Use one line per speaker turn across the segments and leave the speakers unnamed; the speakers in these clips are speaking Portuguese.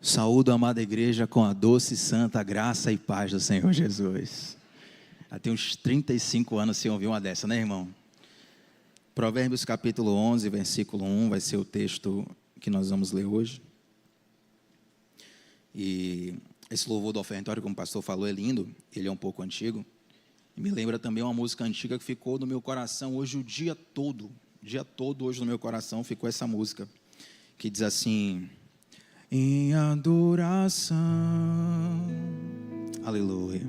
Saúdo a amada igreja com a doce e santa graça e paz do Senhor Jesus. Já tem uns 35 anos sem ouvir uma dessa, né, irmão? Provérbios capítulo 11, versículo 1, vai ser o texto que nós vamos ler hoje. E esse louvor do ofertório, como o pastor falou, é lindo, ele é um pouco antigo. E me lembra também uma música antiga que ficou no meu coração hoje o dia todo hoje no meu coração ficou essa música, que diz assim: em adoração, aleluia,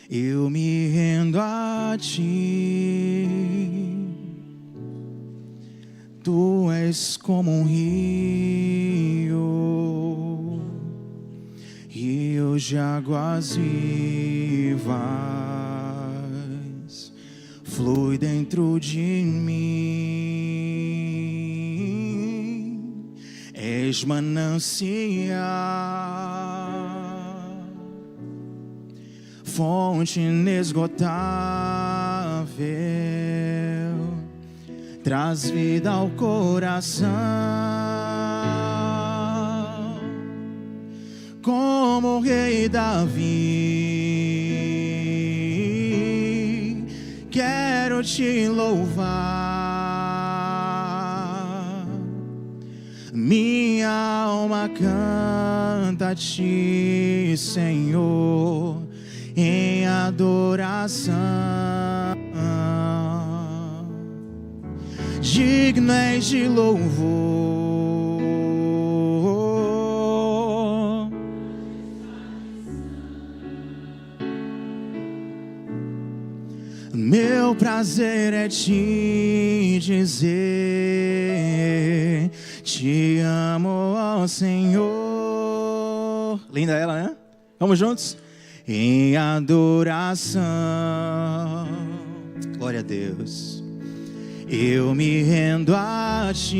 eu me rendo a ti, tu és como um rio de águas vivas, flui dentro de mim, és manancial, fonte inesgotável, traz vida ao coração, como o rei Davi, quero te louvar, minha alma canta a ti, Senhor, em adoração. Digno és de louvor, meu prazer é te dizer, te amo, ó Senhor. Linda ela, né? Vamos juntos? Em adoração, glória a Deus, eu me rendo a ti,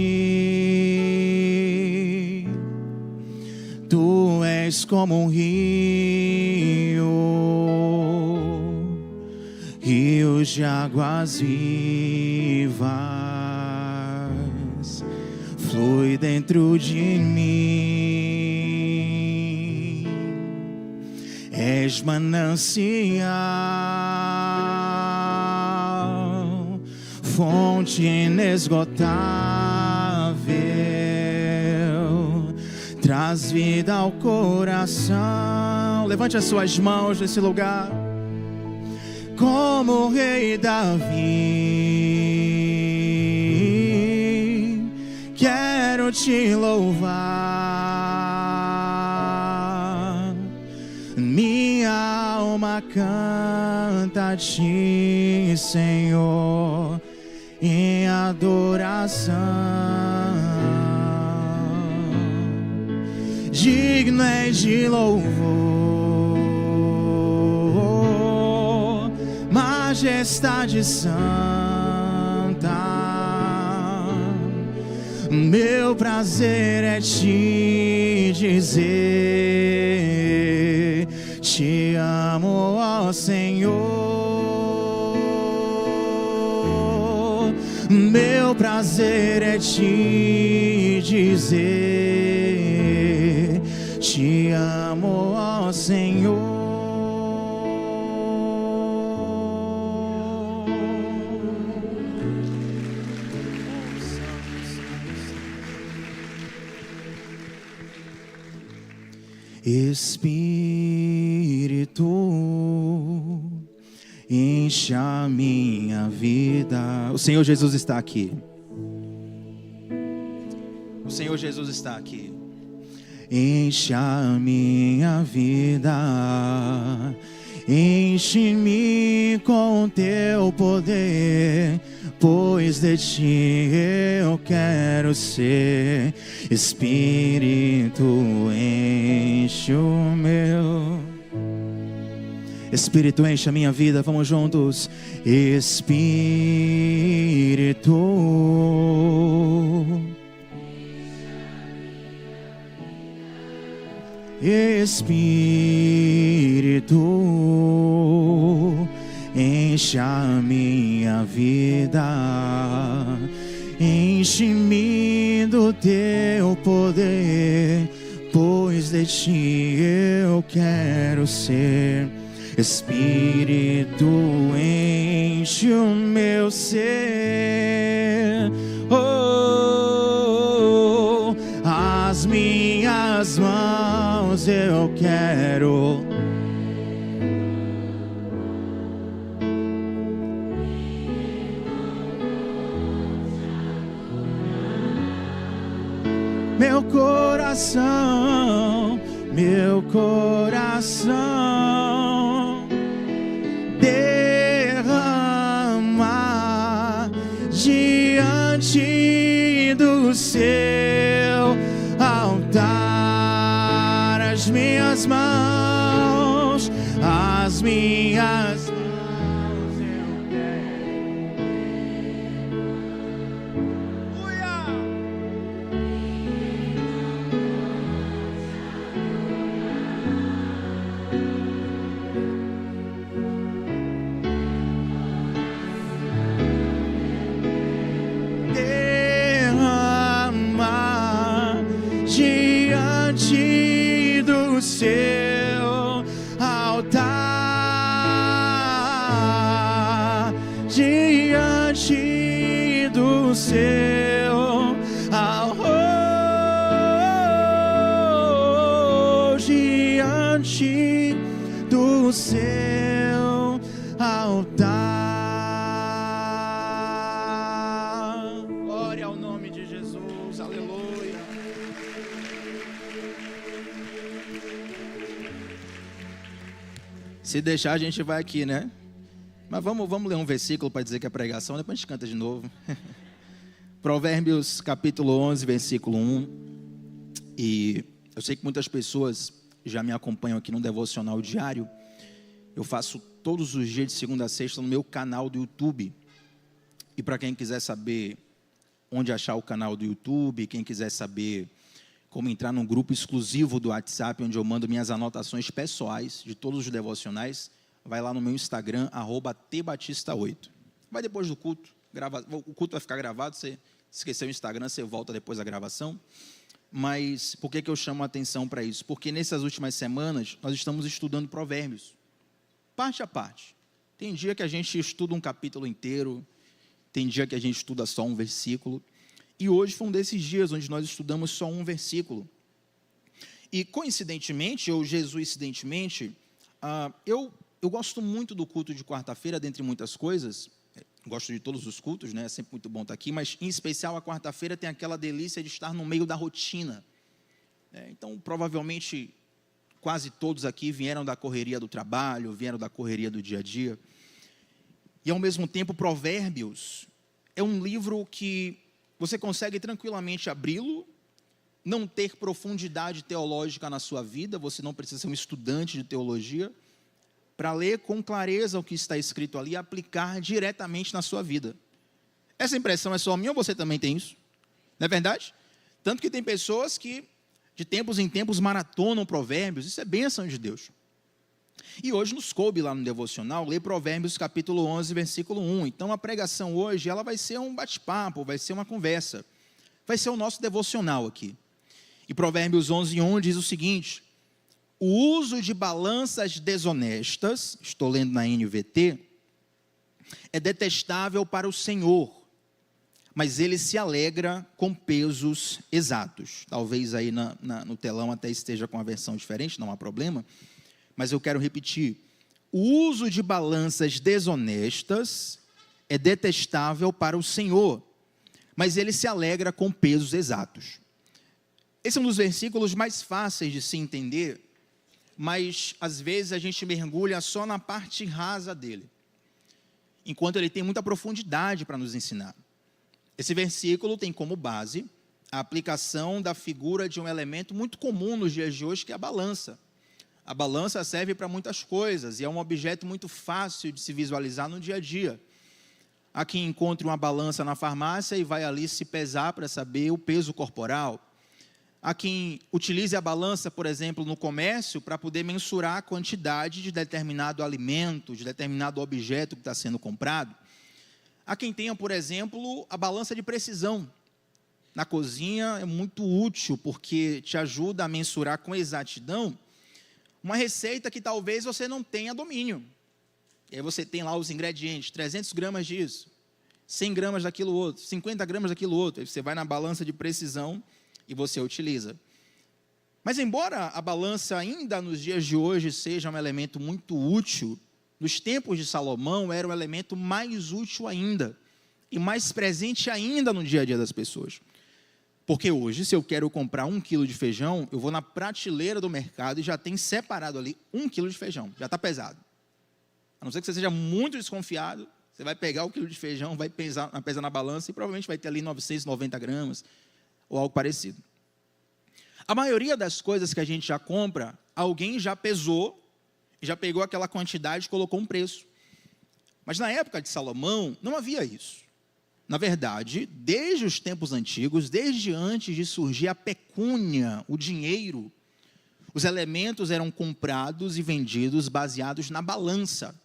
tu és como um rio de águas vivas, flui dentro de mim, és manancial, fonte inesgotável, traz vida ao coração. Levante as suas mãos nesse lugar. Como o rei Davi, quero te louvar, minha alma canta a ti, Senhor, em adoração. Digno és de louvor, majestade santa, meu prazer é te dizer, te amo, ó Senhor, meu prazer é te dizer, te amo, ó Senhor. Espírito, enche a minha vida. O Senhor Jesus está aqui. O Senhor Jesus está aqui. Enche a minha vida, enche-me com teu poder, pois de ti eu quero ser. Espírito, enche o meu. Espírito, enche a minha vida, vamos juntos. Espírito, Espírito, enche a minha vida, enche-me do
teu poder, pois de ti eu quero ser. Espírito, enche o meu ser. Oh, as minhas mãos eu quero. Meu coração derrama diante do seu altar. As minhas mãos eu quero. Diante do seu altar, diante do seu diante do seu altar. Glória ao nome de Jesus, aleluia.
Se deixar, a gente vai aqui, né? Mas vamos ler um versículo para dizer que é pregação, depois a gente canta de novo. Provérbios capítulo 11, versículo 1. E eu sei que muitas pessoas já me acompanham aqui no devocional diário. Eu faço todos os dias de segunda a sexta no meu canal do YouTube. E para quem quiser saber onde achar o canal do YouTube, quem quiser saber como entrar num grupo exclusivo do WhatsApp, onde eu mando minhas anotações pessoais de todos os devocionais, vai lá no meu Instagram, @tbatista8. Vai depois do culto, o culto vai ficar gravado, você esqueceu o Instagram, você volta depois da gravação. Mas por que eu chamo a atenção para isso? Porque nessas últimas semanas, nós estamos estudando Provérbios, parte a parte. Tem dia que a gente estuda um capítulo inteiro, tem dia que a gente estuda só um versículo. E hoje foi um desses dias onde nós estudamos só um versículo. E coincidentemente, ou jesuicidentemente, eu gosto muito do culto de quarta-feira, dentre muitas coisas. Gosto de todos os cultos, né? É sempre muito bom estar aqui, mas em especial a quarta-feira tem aquela delícia de estar no meio da rotina. Então, provavelmente, quase todos aqui vieram da correria do trabalho, vieram da correria do dia a dia. E, ao mesmo tempo, Provérbios é um livro que você consegue tranquilamente abri-lo, não ter profundidade teológica na sua vida, você não precisa ser um estudante de teologia, para ler com clareza o que está escrito ali e aplicar diretamente na sua vida. Essa impressão é só minha ou você também tem isso? Não é verdade? Tanto que tem pessoas que, de tempos em tempos, maratonam Provérbios, isso é bênção de Deus. E hoje nos coube lá no devocional ler Provérbios capítulo 11, versículo 1. Então a pregação hoje, ela vai ser um bate-papo, vai ser uma conversa. Vai ser o nosso devocional aqui. E Provérbios 11, 1 diz o seguinte: o uso de balanças desonestas, estou lendo na NVT, é detestável para o Senhor, mas ele se alegra com pesos exatos. Talvez aí no telão até esteja com a versão diferente, não há problema. Mas eu quero repetir, o uso de balanças desonestas é detestável para o Senhor, mas ele se alegra com pesos exatos. Esse é um dos versículos mais fáceis de se entender, mas às vezes a gente mergulha só na parte rasa dele, enquanto ele tem muita profundidade para nos ensinar. Esse versículo tem como base a aplicação da figura de um elemento muito comum nos dias de hoje, que é a balança. A balança serve para muitas coisas e é um objeto muito fácil de se visualizar no dia a dia. Há quem encontre uma balança na farmácia e vai ali se pesar para saber o peso corporal. Há quem utilize a balança, por exemplo, no comércio para poder mensurar a quantidade de determinado alimento, de determinado objeto que está sendo comprado. Há quem tenha, por exemplo, a balança de precisão. na cozinha é muito útil, porque te ajuda a mensurar com exatidão uma receita que talvez você não tenha domínio. E aí você tem lá os ingredientes, 300 gramas disso, 100 gramas daquilo outro, 50 gramas daquilo outro. Aí você vai na balança de precisão e você utiliza. Mas embora a balança ainda nos dias de hoje seja um elemento muito útil, nos tempos de Salomão era um elemento mais útil ainda, e mais presente ainda no dia a dia das pessoas. Porque hoje, se eu quero comprar 1 quilo de feijão, eu vou na prateleira do mercado e já tem separado ali 1 quilo de feijão, já está pesado. A não ser que você seja muito desconfiado, você vai pegar o quilo de feijão, vai pesar na balança e provavelmente vai ter ali 990 gramas ou algo parecido. A maioria das coisas que a gente já compra, alguém já pesou, já pegou aquela quantidade e colocou um preço. Mas na época de Salomão, não havia isso. Na verdade, desde os tempos antigos, desde antes de surgir a pecúnia, o dinheiro, os elementos eram comprados e vendidos baseados na balança.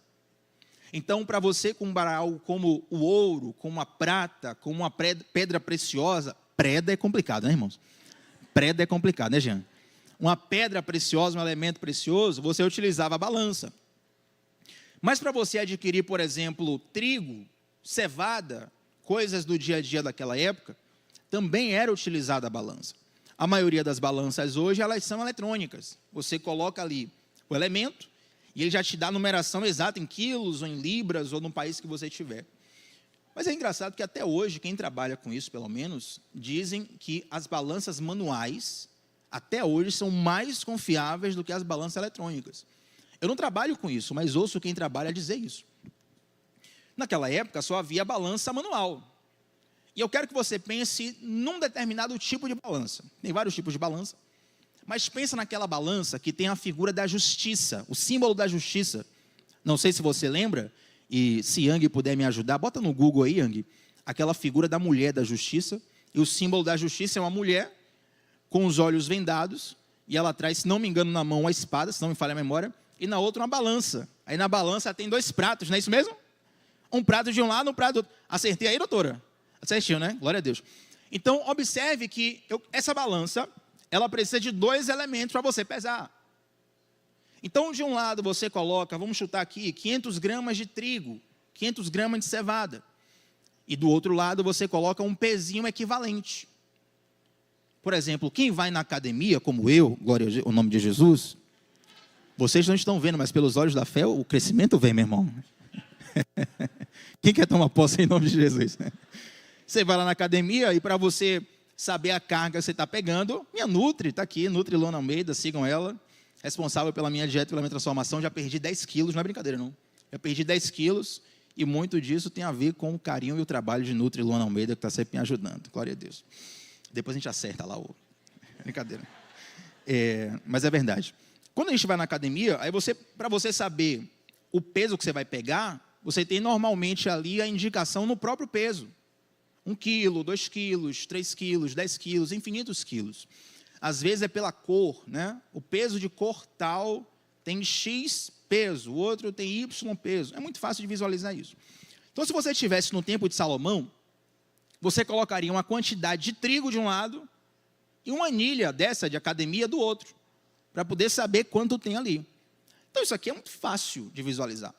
Então, para você comprar algo como o ouro, como a prata, como uma pedra preciosa, preda é complicado, né, irmãos? Preda é complicado, né, Jean? Uma pedra preciosa, um elemento precioso, você utilizava a balança. Mas para você adquirir, por exemplo, trigo, cevada, coisas do dia a dia daquela época, também era utilizada a balança. A maioria das balanças hoje, elas são eletrônicas. Você coloca ali o elemento e ele já te dá a numeração exata em quilos, ou em libras, ou no país que você estiver. Mas é engraçado que até hoje, quem trabalha com isso, pelo menos, dizem que as balanças manuais, até hoje, são mais confiáveis do que as balanças eletrônicas. Eu não trabalho com isso, mas ouço quem trabalha dizer isso. Naquela época, só havia balança manual. E eu quero que você pense num determinado tipo de balança. Tem vários tipos de balança. Mas pensa naquela balança que tem a figura da justiça, o símbolo da justiça. Não sei se você lembra, e se Yang puder me ajudar, bota no Google aí, Yang, aquela figura da mulher da justiça. E o símbolo da justiça é uma mulher com os olhos vendados, e ela traz, se não me engano, na mão uma espada, se não me falha a memória, e na outra uma balança. Aí na balança tem 2 pratos, não é isso mesmo? Um prato de um lado, um prato do outro. Acertei aí, doutora? Acertinho, né? Glória a Deus. Então, observe que essa balança, ela precisa de 2 elementos para você pesar. Então, de um lado você coloca, vamos chutar aqui, 500 gramas de trigo, 500 gramas de cevada. E do outro lado você coloca um pezinho equivalente. Por exemplo, quem vai na academia, como eu, glória ao nome de Jesus, vocês não estão vendo, mas pelos olhos da fé, o crescimento vem, meu irmão. Quem quer tomar posse em nome de Jesus? Você vai lá na academia e para você saber a carga que você está pegando, minha Nutri está aqui, Nutri Luana Almeida, sigam ela, responsável pela minha dieta e pela minha transformação, já perdi 10 quilos, não é brincadeira não, já perdi 10 quilos e muito disso tem a ver com o carinho e o trabalho de Nutri Luana Almeida, que está sempre me ajudando, glória a Deus. Depois a gente acerta lá o... Brincadeira. Mas é verdade. Quando a gente vai na academia, aí para você saber o peso que você vai pegar, você tem normalmente ali a indicação no próprio peso. 1 quilo, 2 quilos, 3 quilos, 10 quilos, infinitos quilos. Às vezes é pela cor, né? O peso de cor tal tem X peso, o outro tem Y peso. É muito fácil de visualizar isso. Então, se você estivesse no tempo de Salomão, você colocaria uma quantidade de trigo de um lado e uma anilha dessa de academia do outro, para poder saber quanto tem ali. Então, isso aqui é muito fácil de visualizar.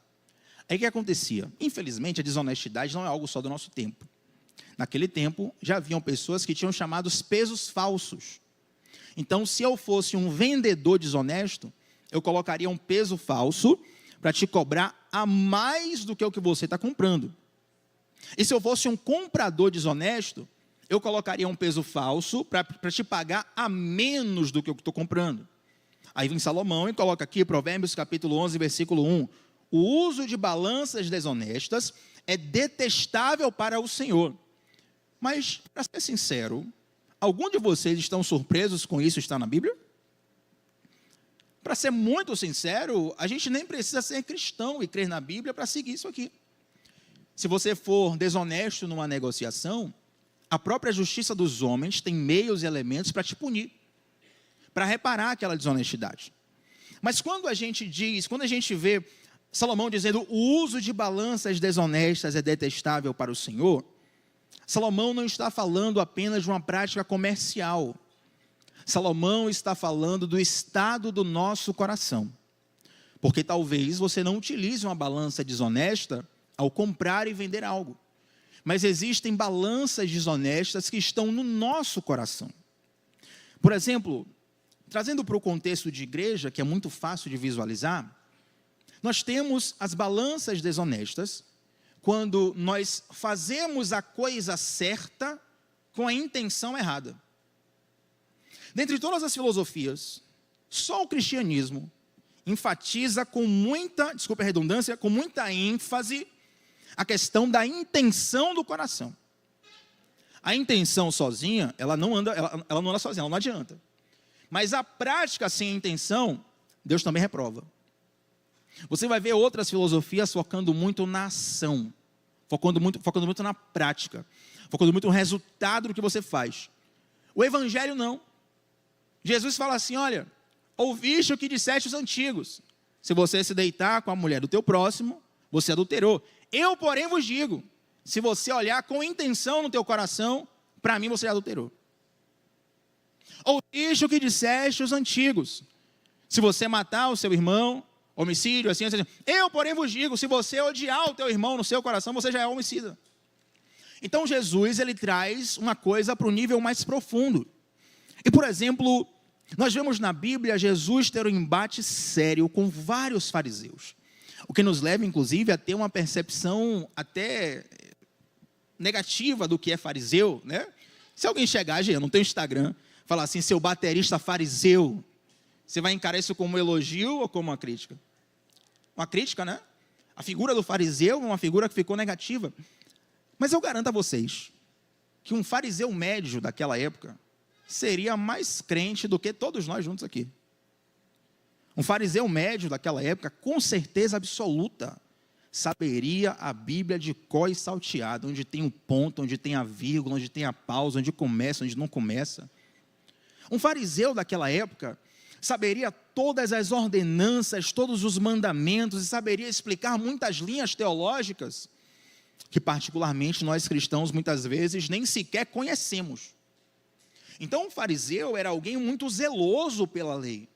Aí o que acontecia? Infelizmente, a desonestidade não é algo só do nosso tempo. Naquele tempo, já haviam pessoas que tinham chamados pesos falsos. Então, se eu fosse um vendedor desonesto, eu colocaria um peso falso para te cobrar a mais do que o que você está comprando. E se eu fosse um comprador desonesto, eu colocaria um peso falso para te pagar a menos do que eu estou comprando. Aí vem Salomão e coloca aqui, Provérbios capítulo 11, versículo 1. O uso de balanças desonestas é detestável para o Senhor. Mas, para ser sincero, algum de vocês estão surpresos com isso estar na Bíblia? Para ser muito sincero, a gente nem precisa ser cristão e crer na Bíblia para seguir isso aqui. Se você for desonesto numa negociação, a própria justiça dos homens tem meios e elementos para te punir, para reparar aquela desonestidade. Mas quando a gente vê Salomão dizendo o uso de balanças desonestas é detestável para o Senhor, Salomão não está falando apenas de uma prática comercial. Salomão está falando do estado do nosso coração. Porque talvez você não utilize uma balança desonesta ao comprar e vender algo. Mas existem balanças desonestas que estão no nosso coração. Por exemplo, trazendo para o contexto de igreja, que é muito fácil de visualizar, nós temos as balanças desonestas, quando nós fazemos a coisa certa com a intenção errada. Dentre todas as filosofias, só o cristianismo enfatiza com muita, desculpa a redundância, com muita ênfase a questão da intenção do coração. A intenção sozinha, ela não anda sozinha, ela não adianta. Mas a prática sem intenção, Deus também reprova. Você vai ver outras filosofias focando muito na ação, focando muito na prática, focando muito no resultado do que você faz. O evangelho não. Jesus fala assim, olha, ouviste o que disseste os antigos, se você se deitar com a mulher do teu próximo, você adulterou. Eu, porém, vos digo, se você olhar com intenção no teu coração, para mim você já adulterou. Ouviste o que disseste os antigos, se você matar o seu irmão, homicídio, assim. Eu, porém, vos digo, se você odiar o teu irmão no seu coração, você já é homicida. Então, Jesus, ele traz uma coisa para o nível mais profundo. E, por exemplo, nós vemos na Bíblia Jesus ter um embate sério com vários fariseus. O que nos leva, inclusive, a ter uma percepção até negativa do que é fariseu, né? Se alguém chegar, eu não tenho Instagram, falar assim, seu baterista fariseu, você vai encarar isso como um elogio ou como uma crítica? Uma crítica, né? A figura do fariseu é uma figura que ficou negativa. Mas eu garanto a vocês que um fariseu médio daquela época seria mais crente do que todos nós juntos aqui. Um fariseu médio daquela época, com certeza absoluta, saberia a Bíblia de có e salteado, onde tem um ponto, onde tem a vírgula, onde tem a pausa, onde começa, onde não começa. Um fariseu daquela época saberia todas as ordenanças, todos os mandamentos, e saberia explicar muitas linhas teológicas, que particularmente nós cristãos muitas vezes nem sequer conhecemos. Então, um fariseu era alguém muito zeloso pela lei.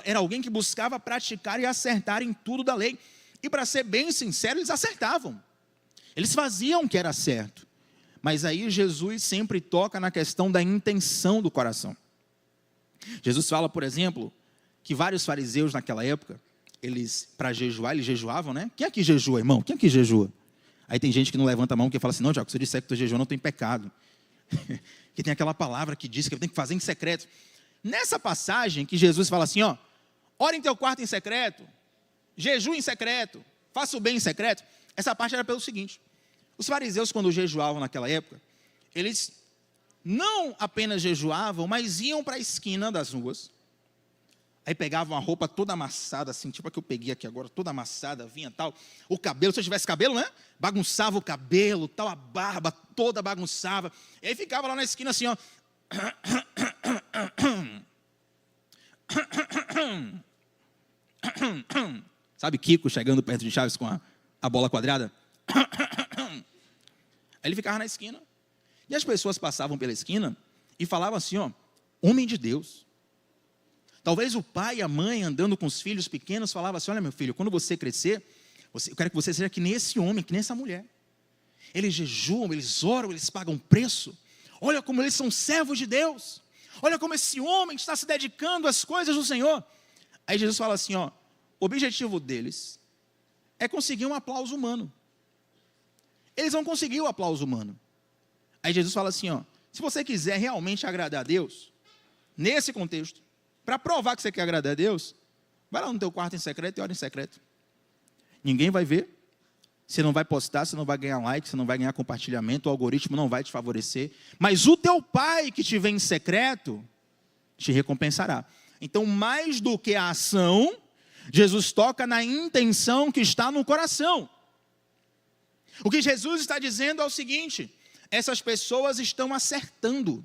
Era alguém que buscava praticar e acertar em tudo da lei. E, para ser bem sincero, eles acertavam. Eles faziam o que era certo. Mas aí Jesus sempre toca na questão da intenção do coração. Jesus fala, por exemplo, que vários fariseus naquela época, para jejuar, eles jejuavam, né? Quem aqui jejua, irmão? Quem aqui jejua? Aí tem gente que não levanta a mão, que fala assim, não, Tiago, se eu disser que tu jejua, não tem pecado. Que tem aquela palavra que diz que eu tenho que fazer em secreto. Nessa passagem que Jesus fala assim, ó, ora em teu quarto em secreto, jejue em secreto, faça o bem em secreto, essa parte era pelo seguinte, os fariseus quando jejuavam naquela época, eles não apenas jejuavam, mas iam para a esquina das ruas, aí pegavam a roupa toda amassada, assim, tipo a que eu peguei aqui agora, toda amassada, vinha tal, o cabelo, se eu tivesse cabelo, né, bagunçava o cabelo, tal, a barba toda bagunçava, e aí ficava lá na esquina assim, ó, sabe Kiko chegando perto de Chaves com a bola quadrada? Aí ele ficava na esquina, e as pessoas passavam pela esquina e falavam assim, ó, homem de Deus. Talvez o pai e a mãe andando com os filhos pequenos falavam assim, olha meu filho, quando você crescer, eu quero que você seja que nem esse homem, que nem essa mulher. Eles jejuam, eles oram, eles pagam preço. Olha como eles são servos de Deus. Olha como esse homem está se dedicando às coisas do Senhor. Aí Jesus fala assim, ó, o objetivo deles é conseguir um aplauso humano. Eles vão conseguir o aplauso humano. Aí Jesus fala assim, ó, se você quiser realmente agradar a Deus, nesse contexto, para provar que você quer agradar a Deus, vai lá no teu quarto em secreto e ora em secreto. Ninguém vai ver, você não vai postar, você não vai ganhar like, você não vai ganhar compartilhamento, o algoritmo não vai te favorecer, mas o teu pai que te vê em secreto, te recompensará. Então, mais do que a ação, Jesus toca na intenção que está no coração. O que Jesus está dizendo é o seguinte, essas pessoas estão acertando,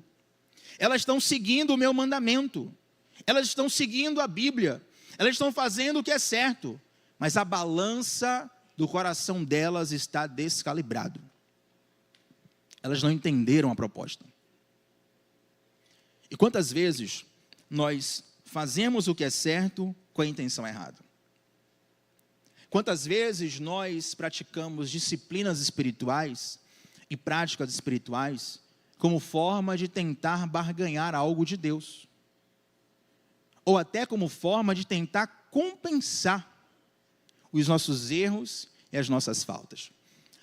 elas estão seguindo o meu mandamento, elas estão seguindo a Bíblia, elas estão fazendo o que é certo, mas a balança do coração delas está descalibrado. Elas não entenderam a proposta. E quantas vezes nós fazemos o que é certo com a intenção errada? Quantas vezes nós praticamos disciplinas espirituais e práticas espirituais como forma de tentar barganhar algo de Deus? Ou até como forma de tentar compensar os nossos erros e as nossas faltas.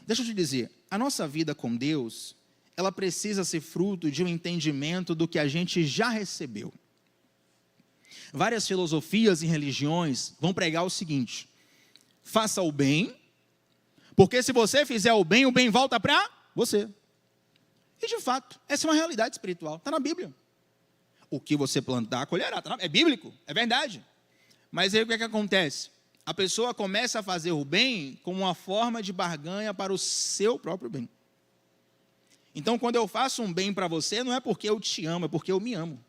Deixa eu te dizer, a nossa vida com Deus, ela precisa ser fruto de um entendimento do que a gente já recebeu. Várias filosofias e religiões vão pregar o seguinte: faça o bem, porque se você fizer o bem volta para você. E de fato, essa é uma realidade espiritual, está na Bíblia. O que você plantar, colherá, é bíblico, é verdade. Mas aí o que é que acontece? A pessoa começa a fazer o bem como uma forma de barganha para o seu próprio bem. Então, quando eu faço um bem para você, não é porque eu te amo, é porque eu me amo.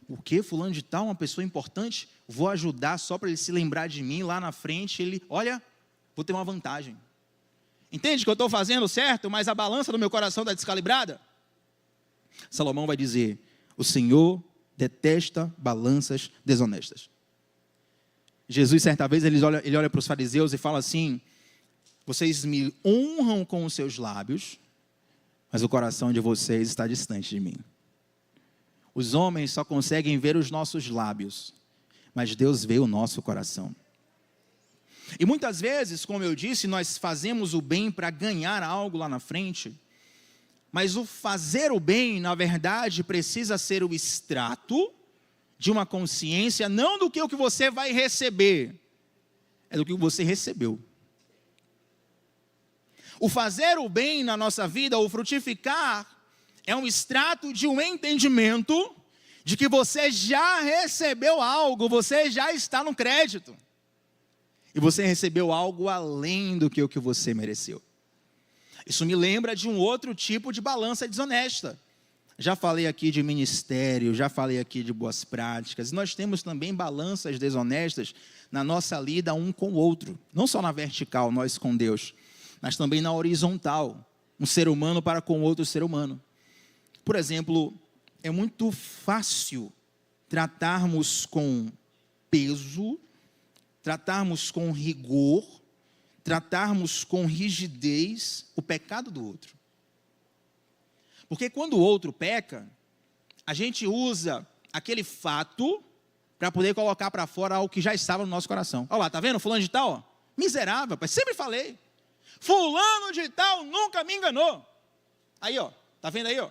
O que? Fulano de tal, uma pessoa importante, vou ajudar só para ele se lembrar de mim, lá na frente, ele, olha, vou ter uma vantagem. Entende que eu estou fazendo certo, mas a balança do meu coração está descalibrada? Salomão vai dizer, o Senhor detesta balanças desonestas. Jesus, certa vez, ele olha para os fariseus e fala assim, vocês me honram com os seus lábios, mas o coração de vocês está distante de mim. Os homens só conseguem ver os nossos lábios, mas Deus vê o nosso coração. E muitas vezes, como eu disse, nós fazemos o bem para ganhar algo lá na frente, mas o fazer o bem, na verdade, precisa ser o extrato de uma consciência, não do que o que você vai receber, é do que você recebeu. O fazer o bem na nossa vida, o frutificar, é um extrato de um entendimento de que você já recebeu algo, você já está no crédito. E você recebeu algo além do que o que você mereceu. Isso me lembra de um outro tipo de balança desonesta. Já falei aqui de ministério, já falei aqui de boas práticas. E nós temos também balanças desonestas na nossa lida um com o outro. Não só na vertical, nós com Deus, mas também na horizontal. Um ser humano para com outro ser humano. Por exemplo, é muito fácil tratarmos com peso, tratarmos com rigor, tratarmos com rigidez o pecado do outro. Porque quando o outro peca, a gente usa aquele fato para poder colocar para fora algo que já estava no nosso coração. Olha lá, tá vendo? Fulano de tal, ó, miserável, pai, sempre falei. Fulano de tal nunca me enganou. Aí, ó, tá vendo aí, ó?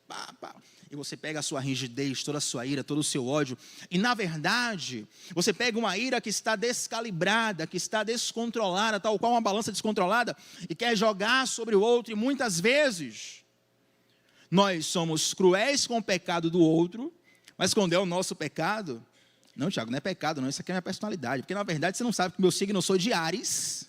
Pá, pá. E você pega a sua rigidez, toda a sua ira, todo o seu ódio, e na verdade, você pega uma ira que está descalibrada, que está descontrolada, tal qual uma balança descontrolada, e quer jogar sobre o outro, e muitas vezes, nós somos cruéis com o pecado do outro, mas quando é o nosso pecado, não, Tiago, não é pecado não, isso aqui é minha personalidade, porque na verdade você não sabe que meu signo eu sou de Áries,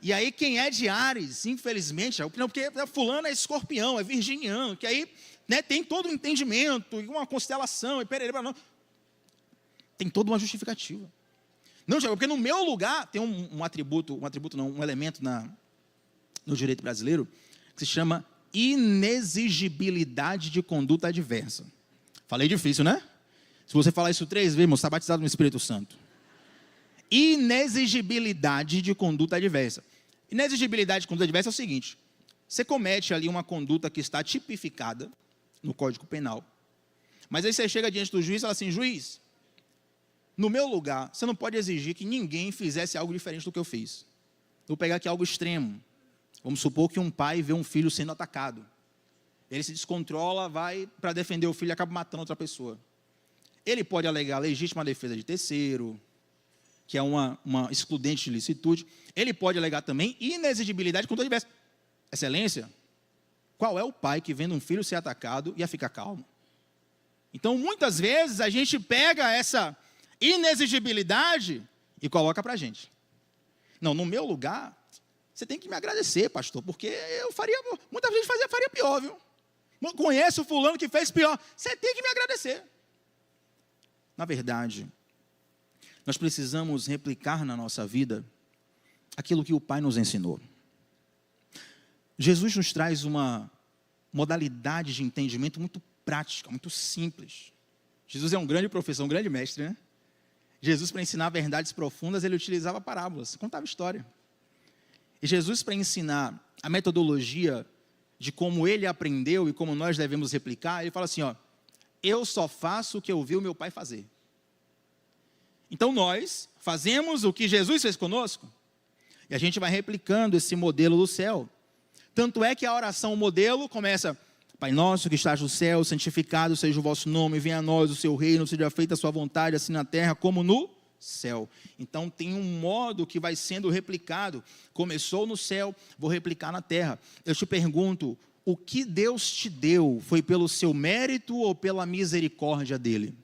e aí quem é de Áries, infelizmente, porque fulano é escorpião, é virginiano, que aí, né, tem todo um entendimento, uma constelação, e perereba, não. Tem toda uma justificativa. Não, Tiago, porque no meu lugar, tem um elemento no direito brasileiro, que se chama inexigibilidade de conduta adversa. Falei difícil, né? Se você falar isso 3 vezes, irmão, você está batizado no Espírito Santo. Inexigibilidade de conduta adversa. Inexigibilidade de conduta adversa é o seguinte: você comete ali uma conduta que está tipificada no Código Penal, mas aí você chega diante do juiz e fala assim, juiz, no meu lugar, você não pode exigir que ninguém fizesse algo diferente do que eu fiz. Vou pegar aqui algo extremo. Vamos supor que um pai vê um filho sendo atacado. Ele se descontrola, vai para defender o filho e acaba matando outra pessoa. Ele pode alegar legítima defesa de terceiro, que é uma excludente de licitude. Ele pode alegar também inexigibilidade de conduta adversa. Excelência, qual é o pai que vendo um filho ser atacado ia ficar calmo? Então, muitas vezes, a gente pega essa inexigibilidade e coloca para a gente. Não, no meu lugar, você tem que me agradecer, pastor, porque eu faria, muita gente faria pior, viu? Conhece o fulano que fez pior, você tem que me agradecer. Na verdade, nós precisamos replicar na nossa vida aquilo que o Pai nos ensinou. Jesus nos traz uma modalidade de entendimento muito prática, muito simples. Jesus é um grande professor, um grande mestre, né? Jesus, para ensinar verdades profundas, ele utilizava parábolas, contava história. E Jesus, para ensinar a metodologia de como ele aprendeu e como nós devemos replicar, ele fala assim, ó, eu só faço o que eu vi o meu pai fazer. Então nós fazemos o que Jesus fez conosco, e a gente vai replicando esse modelo do céu. Tanto é que a oração modelo começa, Pai nosso que estás no céu, santificado seja o vosso nome, venha a nós o seu reino, seja feita a sua vontade, assim na terra como no céu. Então tem um modo que vai sendo replicado. Começou no céu, vou replicar na terra. Eu te pergunto, o que Deus te deu foi pelo seu mérito ou pela misericórdia dele?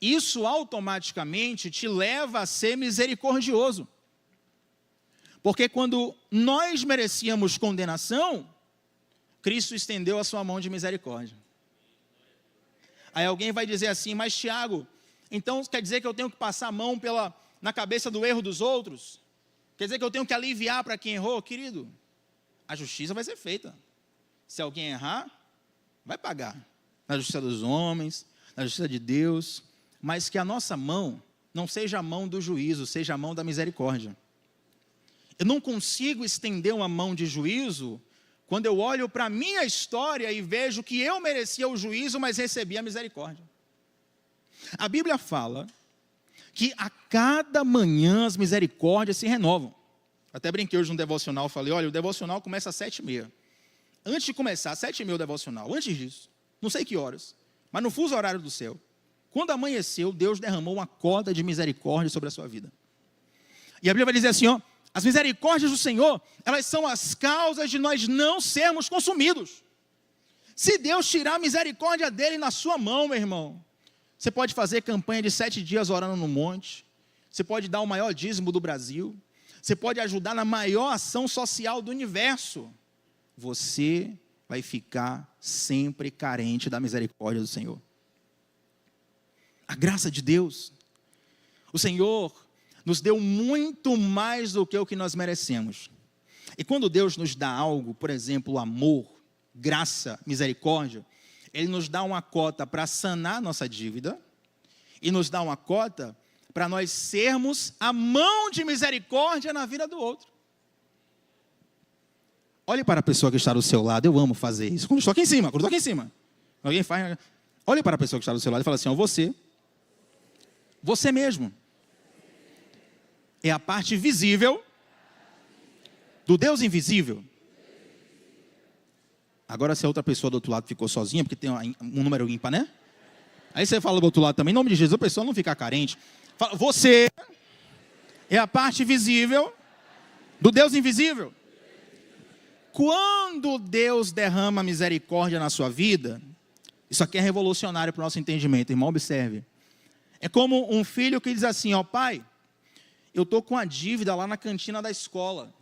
Isso automaticamente te leva a ser misericordioso. Porque quando nós merecíamos condenação, Cristo estendeu a sua mão de misericórdia. Aí alguém vai dizer assim, mas Tiago, então quer dizer que eu tenho que passar a mão na cabeça do erro dos outros? Quer dizer que eu tenho que aliviar para quem errou? Querido, a justiça vai ser feita. Se alguém errar, vai pagar. Na justiça dos homens, na justiça de Deus. Mas que a nossa mão não seja a mão do juízo, seja a mão da misericórdia. Eu não consigo estender uma mão de juízo quando eu olho para a minha história e vejo que eu merecia o juízo, mas recebi a misericórdia. A Bíblia fala que a cada manhã as misericórdias se renovam. Até brinquei hoje no devocional, falei, olha, o devocional começa às 7h30. Antes de começar, às 7h30 o devocional, antes disso, não sei que horas, mas no fuso horário do céu, quando amanheceu, Deus derramou uma cota de misericórdia sobre a sua vida. E a Bíblia vai dizer assim, ó, as misericórdias do Senhor, elas são as causas de nós não sermos consumidos. Se Deus tirar a misericórdia dele na sua mão, meu irmão, você pode fazer campanha de 7 dias orando no monte, você pode dar o maior dízimo do Brasil, você pode ajudar na maior ação social do universo. Você vai ficar sempre carente da misericórdia do Senhor. A graça de Deus, o Senhor nos deu muito mais do que o que nós merecemos. E quando Deus nos dá algo, por exemplo, amor, graça, misericórdia, Ele nos dá uma cota para sanar nossa dívida e nos dá uma cota para nós sermos a mão de misericórdia na vida do outro. Olhe para a pessoa que está do seu lado, eu amo fazer isso. Quando estou aqui em cima, alguém faz, olhe para a pessoa que está do seu lado e fala assim, ó, você mesmo, é a parte visível do Deus invisível. Agora se a outra pessoa do outro lado ficou sozinha, porque tem um número ímpar, né? Aí você fala do outro lado também, em nome de Jesus, a pessoa não fica carente. Fala, você é a parte visível do Deus invisível. Quando Deus derrama misericórdia na sua vida, isso aqui é revolucionário para o nosso entendimento, irmão, observe. É como um filho que diz assim, ó, pai, eu estou com a dívida lá na cantina da escola.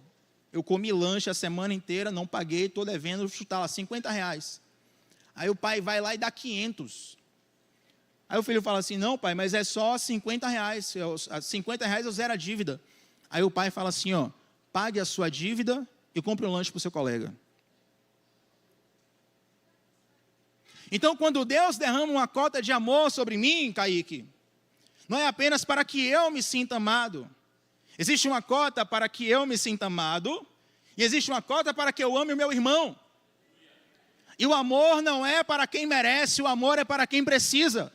Eu comi lanche a semana inteira, não paguei, estou devendo, chutar lá, R$50. Aí o pai vai lá e dá 500. Aí o filho fala assim, não pai, mas é só R$50. R$50 eu zero a dívida. Aí o pai fala assim, ó, pague a sua dívida e compre um lanche para o seu colega. Então quando Deus derrama uma cota de amor sobre mim, Kaique, não é apenas para que eu me sinta amado. Existe uma cota para que eu me sinta amado, e existe uma cota para que eu ame o meu irmão. E o amor não é para quem merece, o amor é para quem precisa.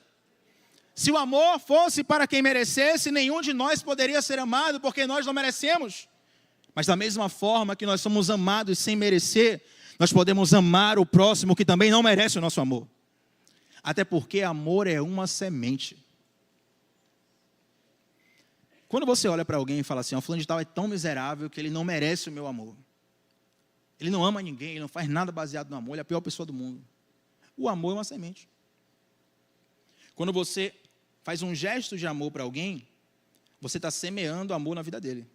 Se o amor fosse para quem merecesse, nenhum de nós poderia ser amado, porque nós não merecemos. Mas da mesma forma que nós somos amados sem merecer, nós podemos amar o próximo que também não merece o nosso amor. Até porque amor é uma semente. Quando você olha para alguém e fala assim, o fulano de tal é tão miserável que ele não merece o meu amor. Ele não ama ninguém, ele não faz nada baseado no amor, ele é a pior pessoa do mundo. O amor é uma semente. Quando você faz um gesto de amor para alguém, você está semeando amor na vida dele.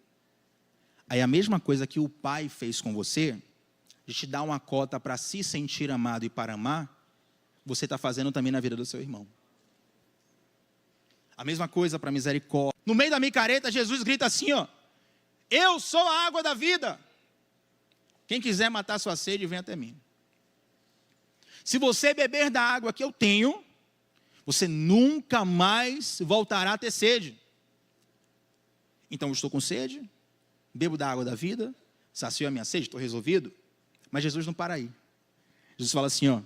Aí a mesma coisa que o pai fez com você, de te dar uma cota para se sentir amado e para amar, você está fazendo também na vida do seu irmão. A mesma coisa para misericórdia. No meio da micareta, Jesus grita assim, ó, eu sou a água da vida. Quem quiser matar sua sede, vem até mim. Se você beber da água que eu tenho, você nunca mais voltará a ter sede. Então eu estou com sede, bebo da água da vida, sacio a minha sede, estou resolvido. Mas Jesus não para aí. Jesus fala assim, ó,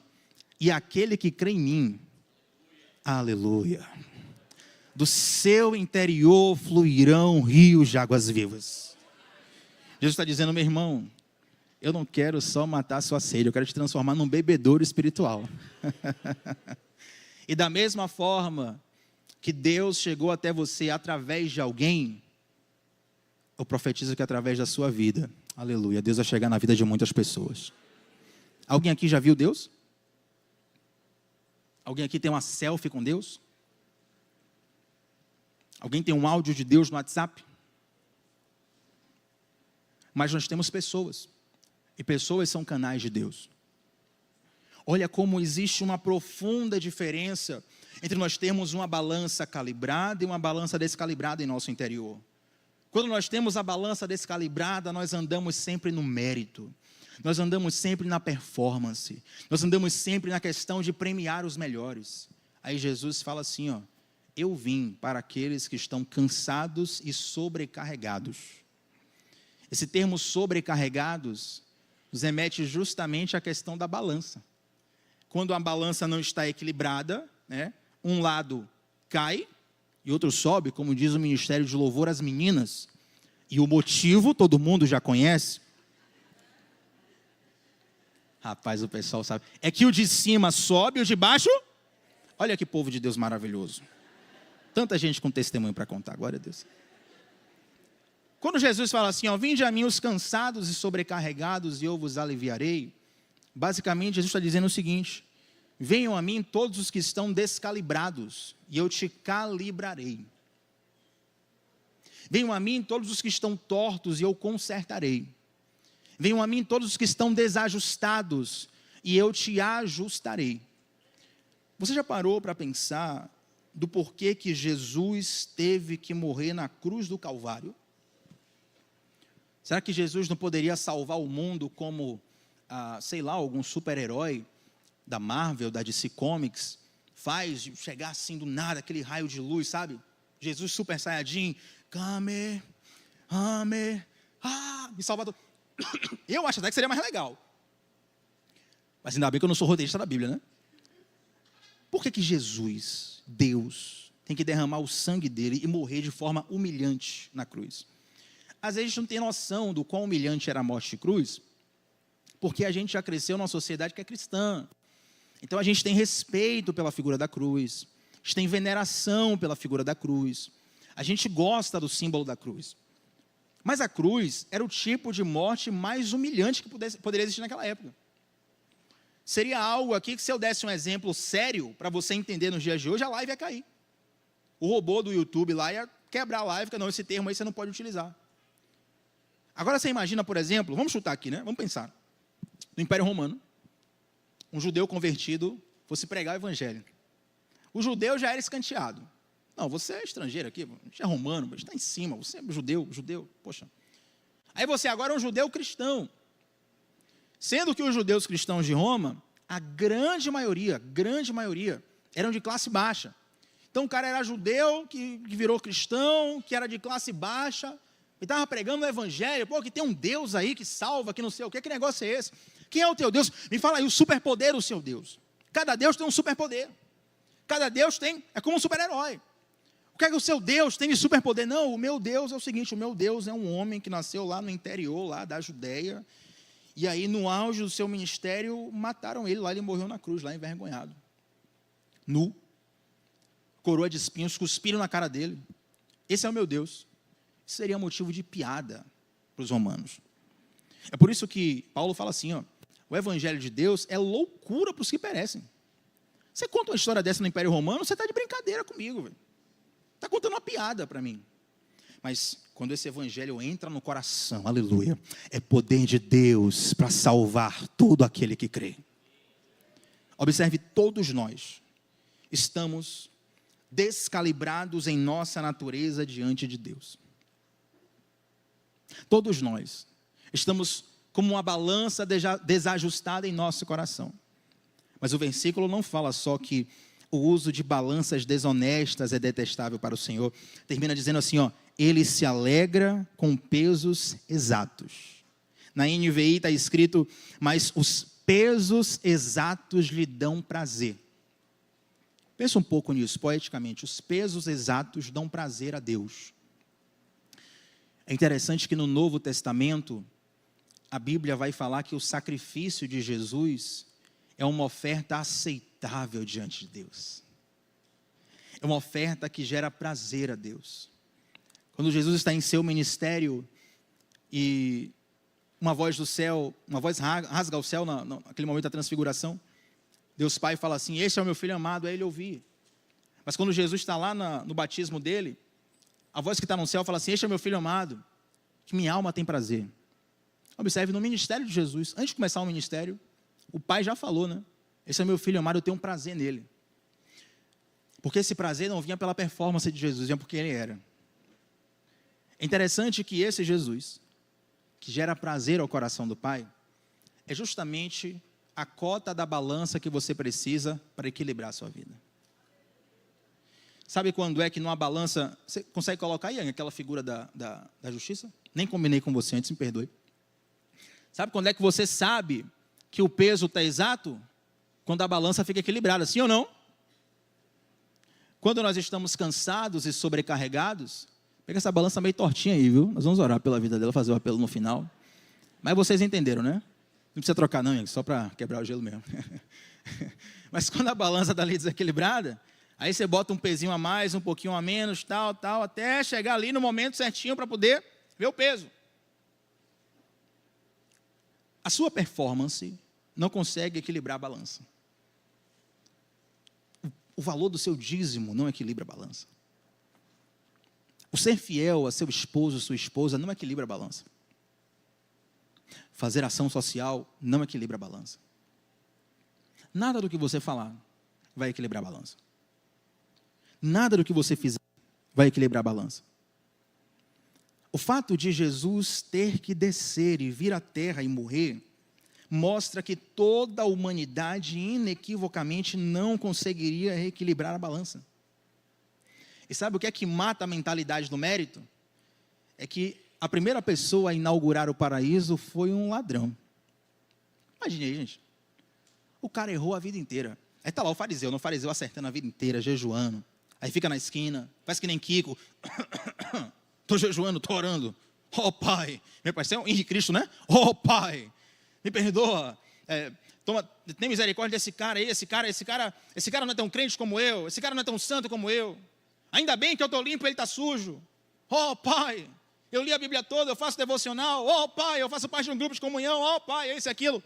e aquele que crê em mim, aleluia, do seu interior fluirão rios de águas vivas. Jesus está dizendo, meu irmão, eu não quero só matar sua sede, eu quero te transformar num bebedouro espiritual. E da mesma forma que Deus chegou até você através de alguém, eu profetizo que através da sua vida, aleluia, Deus vai chegar na vida de muitas pessoas. Alguém aqui já viu Deus? Alguém aqui tem uma selfie com Deus? Alguém tem um áudio de Deus no WhatsApp? Mas nós temos pessoas, e pessoas são canais de Deus. Olha como existe uma profunda diferença entre nós termos uma balança calibrada e uma balança descalibrada em nosso interior. Quando nós temos a balança descalibrada, nós andamos sempre no mérito, nós andamos sempre na performance, nós andamos sempre na questão de premiar os melhores. Aí Jesus fala assim, ó, eu vim para aqueles que estão cansados e sobrecarregados. Esse termo sobrecarregados nos remete justamente à questão da balança. Quando a balança não está equilibrada, né, um lado cai e outro sobe, como diz o Ministério de Louvor às meninas. E o motivo todo mundo já conhece. Rapaz, o pessoal sabe. É que o de cima sobe e o de baixo... Olha que povo de Deus maravilhoso. Tanta gente com testemunho para contar, glória a Deus. Quando Jesus fala assim, ó, vinde a mim os cansados e sobrecarregados e eu vos aliviarei. Basicamente, Jesus está dizendo o seguinte, venham a mim todos os que estão descalibrados e eu te calibrarei. Venham a mim todos os que estão tortos e eu consertarei. Venham a mim todos os que estão desajustados e eu te ajustarei. Você já parou para pensar do porquê que Jesus teve que morrer na cruz do Calvário? Será que Jesus não poderia salvar o mundo como, sei lá, algum super-herói da Marvel, da DC Comics, faz chegar assim do nada, aquele raio de luz, sabe? Jesus super saiyajin, Kame, Ame, me salvador. Eu acho até que seria mais legal. Mas ainda bem que eu não sou roteirista da Bíblia, né? Por que Jesus, Deus, tem que derramar o sangue dele e morrer de forma humilhante na cruz? Às vezes a gente não tem noção do quão humilhante era a morte de cruz, porque a gente já cresceu numa sociedade que é cristã. Então a gente tem respeito pela figura da cruz, a gente tem veneração pela figura da cruz, a gente gosta do símbolo da cruz. Mas a cruz era o tipo de morte mais humilhante que poderia existir naquela época. Seria algo aqui que, se eu desse um exemplo sério para você entender nos dias de hoje, a live ia cair. O robô do YouTube lá ia quebrar a live, porque não, esse termo aí você não pode utilizar. Agora você imagina, por exemplo, vamos chutar aqui, né? Vamos pensar. No Império Romano, um judeu convertido fosse pregar o evangelho. O judeu já era escanteado. Não, você é estrangeiro aqui, você é romano, mas está em cima, você é judeu, poxa. Aí você agora é um judeu cristão. Sendo que os judeus cristãos de Roma, a grande maioria, eram de classe baixa. Então o cara era judeu, que virou cristão, que era de classe baixa, e estava pregando o evangelho, pô, que tem um Deus aí que salva, que não sei o que negócio é esse? Quem é o teu Deus? Me fala aí, o superpoder do seu Deus. Cada Deus tem um superpoder. Cada Deus é como um super-herói. O que é que o seu Deus tem de superpoder? Não, o meu Deus é o seguinte, o meu Deus é um homem que nasceu lá no interior, lá da Judéia, e aí no auge do seu ministério, mataram ele lá, ele morreu na cruz, lá envergonhado. Nu, coroa de espinhos, cuspiram na cara dele. Esse é o meu Deus. Isso seria motivo de piada para os romanos. É por isso que Paulo fala assim, ó, o evangelho de Deus é loucura para os que perecem. Você conta uma história dessa no Império Romano, você está de brincadeira comigo, velho. Está contando uma piada para mim. Mas quando esse evangelho entra no coração, aleluia, é poder de Deus para salvar todo aquele que crê. Observe, todos nós estamos descalibrados em nossa natureza diante de Deus. Todos nós estamos como uma balança desajustada em nosso coração. Mas o versículo não fala só que o uso de balanças desonestas é detestável para o Senhor. Termina dizendo assim, ó, ele se alegra com pesos exatos. Na NVI está escrito, mas os pesos exatos lhe dão prazer. Pensa um pouco nisso, poeticamente. Os pesos exatos dão prazer a Deus. É interessante que no Novo Testamento, a Bíblia vai falar que o sacrifício de Jesus é uma oferta aceitável diante de Deus. É uma oferta que gera prazer a Deus. Quando Jesus está em seu ministério e uma voz do céu, uma voz rasga o céu naquele momento da transfiguração, Deus Pai fala assim, este é o meu filho amado, é ele ouvir. Mas quando Jesus está lá no batismo dele, a voz que está no céu fala assim, este é o meu filho amado, que minha alma tem prazer. Observe, no ministério de Jesus, antes de começar o ministério, o Pai já falou, né? Esse é meu filho amado, eu tenho um prazer nele. Porque esse prazer não vinha pela performance de Jesus, vinha porque ele era. É interessante que esse Jesus, que gera prazer ao coração do Pai, é justamente a cota da balança que você precisa para equilibrar a sua vida. Sabe quando é que numa balança, você consegue colocar aí aquela figura da justiça? Nem combinei com você antes, me perdoe. Sabe quando é que você sabe que o peso está exato? Quando a balança fica equilibrada, sim ou não? Quando nós estamos cansados e sobrecarregados, pega essa balança meio tortinha aí, viu? Nós vamos orar pela vida dela, fazer o apelo no final. Mas vocês entenderam, né? Não precisa trocar não, só para quebrar o gelo mesmo. Mas quando a balança está ali desequilibrada, aí você bota um pezinho a mais, um pouquinho a menos, tal, até chegar ali no momento certinho para poder ver o peso. A sua performance não consegue equilibrar a balança. O valor do seu dízimo não equilibra a balança. O ser fiel a seu esposo, sua esposa, não equilibra a balança. Fazer ação social não equilibra a balança. Nada do que você falar vai equilibrar a balança. Nada do que você fizer vai equilibrar a balança. O fato de Jesus ter que descer e vir à terra e morrer, mostra que toda a humanidade inequivocamente não conseguiria reequilibrar a balança. E sabe o que é que mata a mentalidade do mérito? É que a primeira pessoa a inaugurar o paraíso foi um ladrão. Imagine aí, gente. O cara errou a vida inteira. Aí está lá o fariseu acertando a vida inteira, jejuando. Aí fica na esquina, faz que nem Kiko. Estou jejuando, estou orando. Oh, Pai. Meu pai, você é um Henrique Cristo, né? Oh, Pai. Me perdoa. Tem misericórdia desse cara aí. Esse cara não é tão crente como eu. Esse cara não é tão santo como eu. Ainda bem que eu estou limpo e ele está sujo. Oh, Pai. Eu li a Bíblia toda, eu faço devocional. Oh, Pai, eu faço parte de um grupo de comunhão. Oh, Pai, isso e aquilo.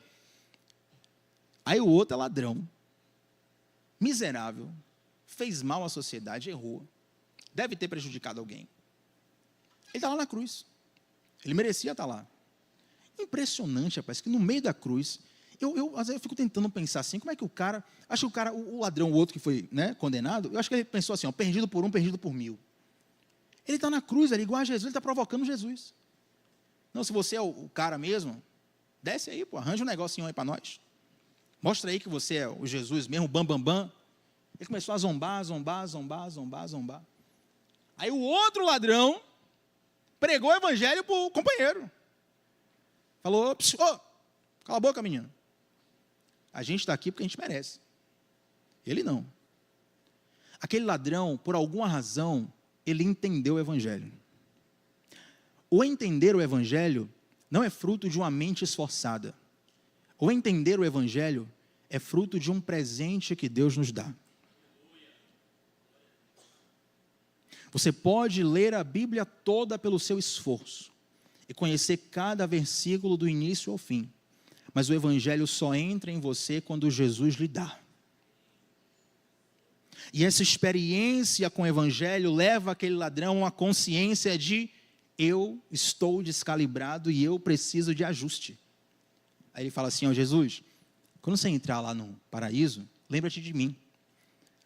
Aí o outro é ladrão. Miserável. Fez mal à sociedade, errou. Deve ter prejudicado alguém. Ele está lá na cruz. Ele merecia estar lá. Impressionante, rapaz, que no meio da cruz, às vezes eu fico tentando pensar assim, como é que o cara, acho que o cara, o ladrão, o outro que foi, né, condenado, eu acho que ele pensou assim, ó, perdido por um, perdido por mil. Ele está na cruz ali, igual a Jesus, ele está provocando Jesus. Não, se você é o cara mesmo, desce aí, pô, arranja um negocinho aí para nós. Mostra aí que você é o Jesus mesmo, bam, bam, bam. Ele começou a zombar. Aí o outro ladrão pregou o evangelho para o companheiro. Falou, oh, cala a boca, menino. A gente está aqui porque a gente merece. Ele não. Aquele ladrão, por alguma razão, ele entendeu o evangelho. O entender o evangelho não é fruto de uma mente esforçada. O entender o evangelho é fruto de um presente que Deus nos dá. Você pode ler a Bíblia toda pelo seu esforço e conhecer cada versículo do início ao fim. Mas o evangelho só entra em você quando Jesus lhe dá. E essa experiência com o evangelho leva aquele ladrão à consciência de eu estou descalibrado e eu preciso de ajuste. Aí ele fala assim, ó, Jesus, quando você entrar lá no paraíso, lembra-te de mim.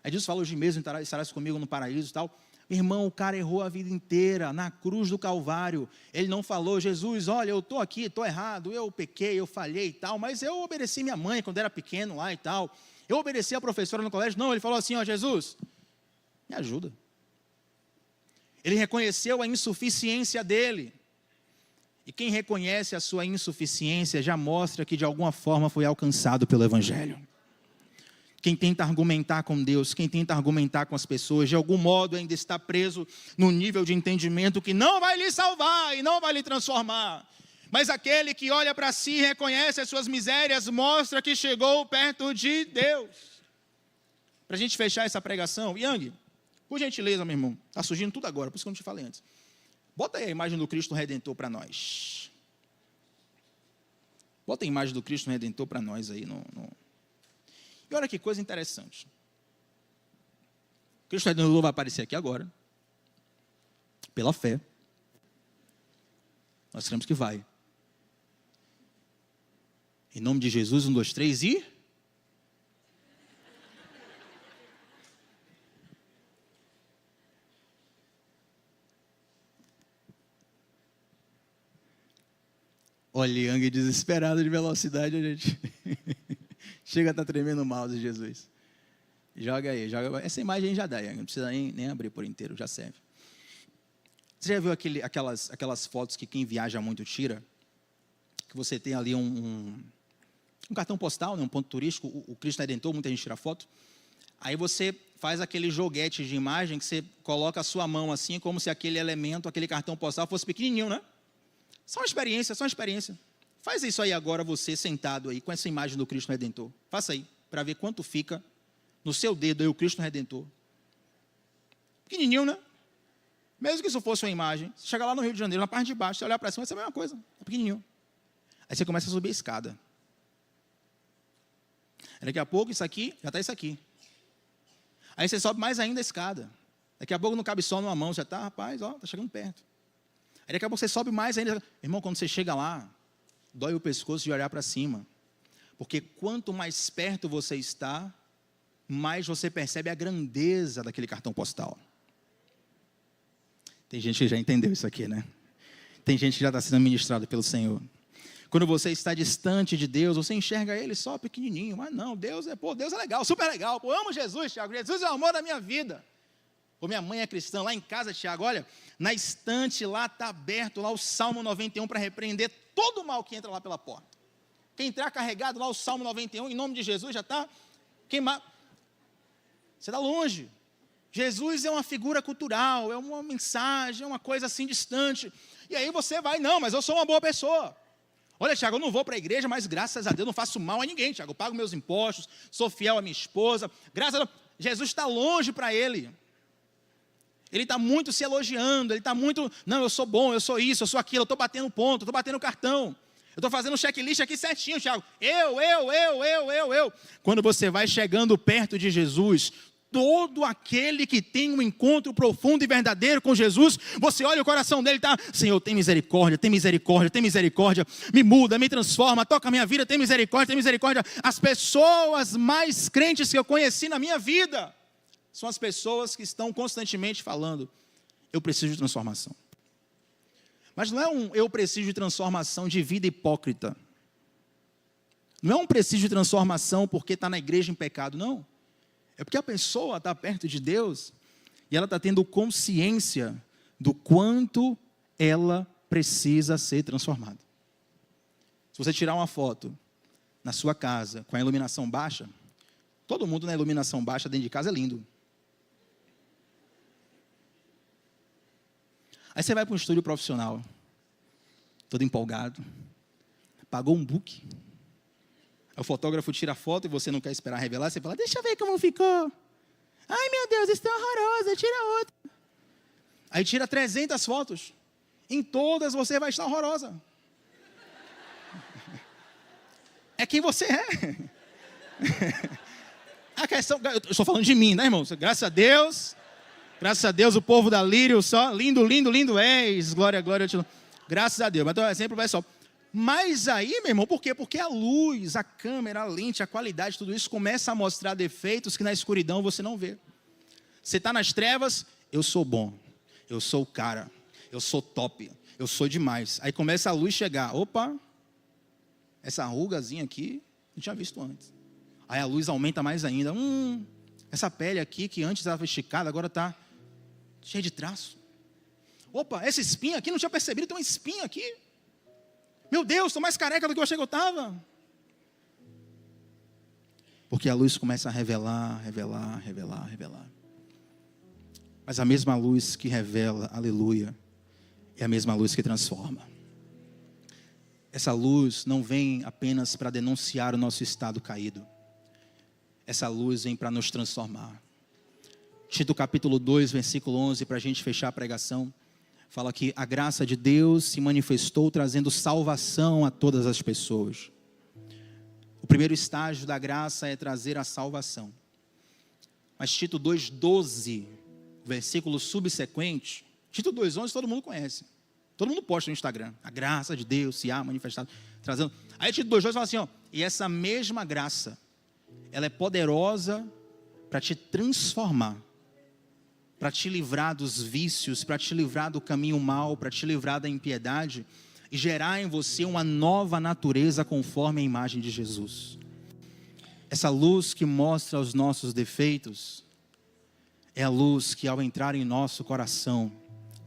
Aí Jesus fala, hoje mesmo estarás comigo no paraíso e tal. Irmão, o cara errou a vida inteira na cruz do Calvário. Ele não falou: Jesus, olha, eu estou aqui, estou errado, eu pequei, eu falhei e tal, mas eu obedeci minha mãe quando era pequeno lá e tal. Eu obedeci a professora no colégio. Não, ele falou assim: ó, Jesus, me ajuda. Ele reconheceu a insuficiência dele. E quem reconhece a sua insuficiência já mostra que de alguma forma foi alcançado pelo Evangelho. Quem tenta argumentar com Deus, quem tenta argumentar com as pessoas, de algum modo ainda está preso no nível de entendimento que não vai lhe salvar e não vai lhe transformar. Mas aquele que olha para si e reconhece as suas misérias, mostra que chegou perto de Deus. Para a gente fechar essa pregação, Yang, por gentileza, meu irmão, está surgindo tudo agora, por isso que eu não te falei antes. Bota aí a imagem do Cristo Redentor para nós. Bota a imagem do Cristo Redentor para nós aí. E olha que coisa interessante. O Cristo Redentor vai aparecer aqui agora. Pela fé. Nós cremos que vai. Em nome de Jesus, 1, 2, 3 e... Olha, Yang desesperado de velocidade, a gente chega a estar tremendo o mouse, Jesus. Joga aí, joga. Essa imagem já dá, Yang, não precisa nem abrir por inteiro, já serve. Você já viu aquelas fotos que quem viaja muito tira? Que você tem ali um cartão postal, né, um ponto turístico, o Cristo Redentor, muita gente tira foto. Aí você faz aquele joguete de imagem que você coloca a sua mão assim, como se aquele elemento, aquele cartão postal fosse pequenininho, né? Só uma experiência. Faz isso aí agora, você sentado aí, com essa imagem do Cristo Redentor. Faça aí, para ver quanto fica no seu dedo aí o Cristo Redentor. Pequenininho, né? Mesmo que isso fosse uma imagem, você chega lá no Rio de Janeiro, na parte de baixo, você olhar para cima, vai ser a mesma coisa, é pequenininho. Aí você começa a subir a escada. Daqui a pouco, isso aqui, já está isso aqui. Aí você sobe mais ainda a escada. Daqui a pouco não cabe só numa mão, já está, rapaz, ó, está chegando perto. Aí daqui a pouco você sobe mais ainda. Irmão, quando você chega lá, dói o pescoço de olhar para cima. Porque quanto mais perto você está, mais você percebe a grandeza daquele cartão postal. Tem gente que já entendeu isso aqui, né? Tem gente que já está sendo ministrada pelo Senhor. Quando você está distante de Deus, você enxerga Ele só pequenininho. Mas não, Deus é legal, super legal. Pô, eu amo Jesus, Tiago. Jesus é o amor da minha vida. Pô, minha mãe é cristã, lá em casa, Tiago, olha, na estante lá está aberto, lá o Salmo 91 para repreender todo o mal que entra lá pela porta. Quem entrar carregado lá o Salmo 91, em nome de Jesus, já está queimado. Você está longe. Jesus é uma figura cultural, é uma mensagem, é uma coisa assim distante. E aí você vai, não, mas eu sou uma boa pessoa. Olha, Tiago, eu não vou para a igreja, mas graças a Deus não faço mal a ninguém, Tiago. Eu pago meus impostos, sou fiel à minha esposa. Graças a Deus, Jesus está longe para ele. Ele está muito se elogiando, ele está muito, não, eu sou bom, eu sou isso, eu sou aquilo, eu estou batendo ponto, eu estou batendo cartão. Eu estou fazendo um checklist aqui certinho, Tiago. Eu. Quando você vai chegando perto de Jesus, todo aquele que tem um encontro profundo e verdadeiro com Jesus, você olha o coração dele, tá? Senhor, tem misericórdia, me muda, me transforma, toca a minha vida, tem misericórdia. As pessoas mais crentes que eu conheci na minha vida são as pessoas que estão constantemente falando: eu preciso de transformação. Mas não é eu preciso de transformação de vida hipócrita. Não é um preciso de transformação porque está na igreja em pecado, não. É porque a pessoa está perto de Deus e ela está tendo consciência do quanto ela precisa ser transformada. Se você tirar uma foto na sua casa com a iluminação baixa, todo mundo na iluminação baixa dentro de casa é lindo. Aí você vai para um estúdio profissional, todo empolgado, pagou um book. O fotógrafo tira a foto e você não quer esperar revelar, você fala: deixa eu ver como ficou. Ai, meu Deus, isso é horrorosa, tira outra. Aí tira 300 fotos. Em todas você vai estar horrorosa. É quem você é. A questão, eu estou falando de mim, né, irmão? Graças a Deus, o povo da Lírio, só lindo és, glória. Graças a Deus. Mas então, exemplo, vai só. Mas aí, meu irmão, por quê? Porque a luz, a câmera, a lente, a qualidade, tudo isso começa a mostrar defeitos que na escuridão você não vê. Você está nas trevas eu sou bom, eu sou o cara, eu sou top, eu sou demais. Aí começa a luz chegar, opa, essa rugazinha aqui, não tinha visto antes. Aí a luz aumenta mais ainda, essa pele aqui que antes estava esticada, agora está cheia de traço. Opa, essa espinha aqui, não tinha percebido, tem uma espinha aqui. Meu Deus, estou mais careca do que eu achei que eu estava. Porque a luz começa a revelar. Mas a mesma luz que revela, aleluia, é a mesma luz que transforma. Essa luz não vem apenas para denunciar o nosso estado caído. Essa luz vem para nos transformar. Tito capítulo 2, versículo 11, para a gente fechar a pregação, fala que a graça de Deus se manifestou trazendo salvação a todas as pessoas. O primeiro estágio da graça é trazer a salvação. Mas Tito 2,12, versículo subsequente, Tito 2,11 todo mundo conhece. Todo mundo posta no Instagram. A graça de Deus se há manifestado, trazendo. Aí Tito 2,12 fala assim, e essa mesma graça, ela é poderosa para te transformar, para te livrar dos vícios, para te livrar do caminho mau, para te livrar da impiedade e gerar em você uma nova natureza conforme a imagem de Jesus. Essa luz que mostra os nossos defeitos é a luz que, ao entrar em nosso coração,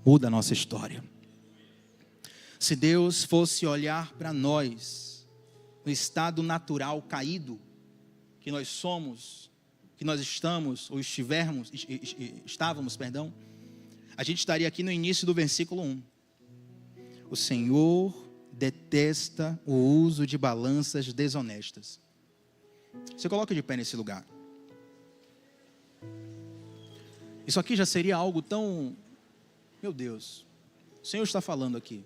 muda a nossa história. Se Deus fosse olhar para nós no estado natural caído que nós somos, que nós estamos, ou estávamos, a gente estaria aqui no início do versículo 1. O Senhor detesta o uso de balanças desonestas. Você coloca de pé nesse lugar. Isso aqui já seria algo tão... Meu Deus, o Senhor está falando aqui.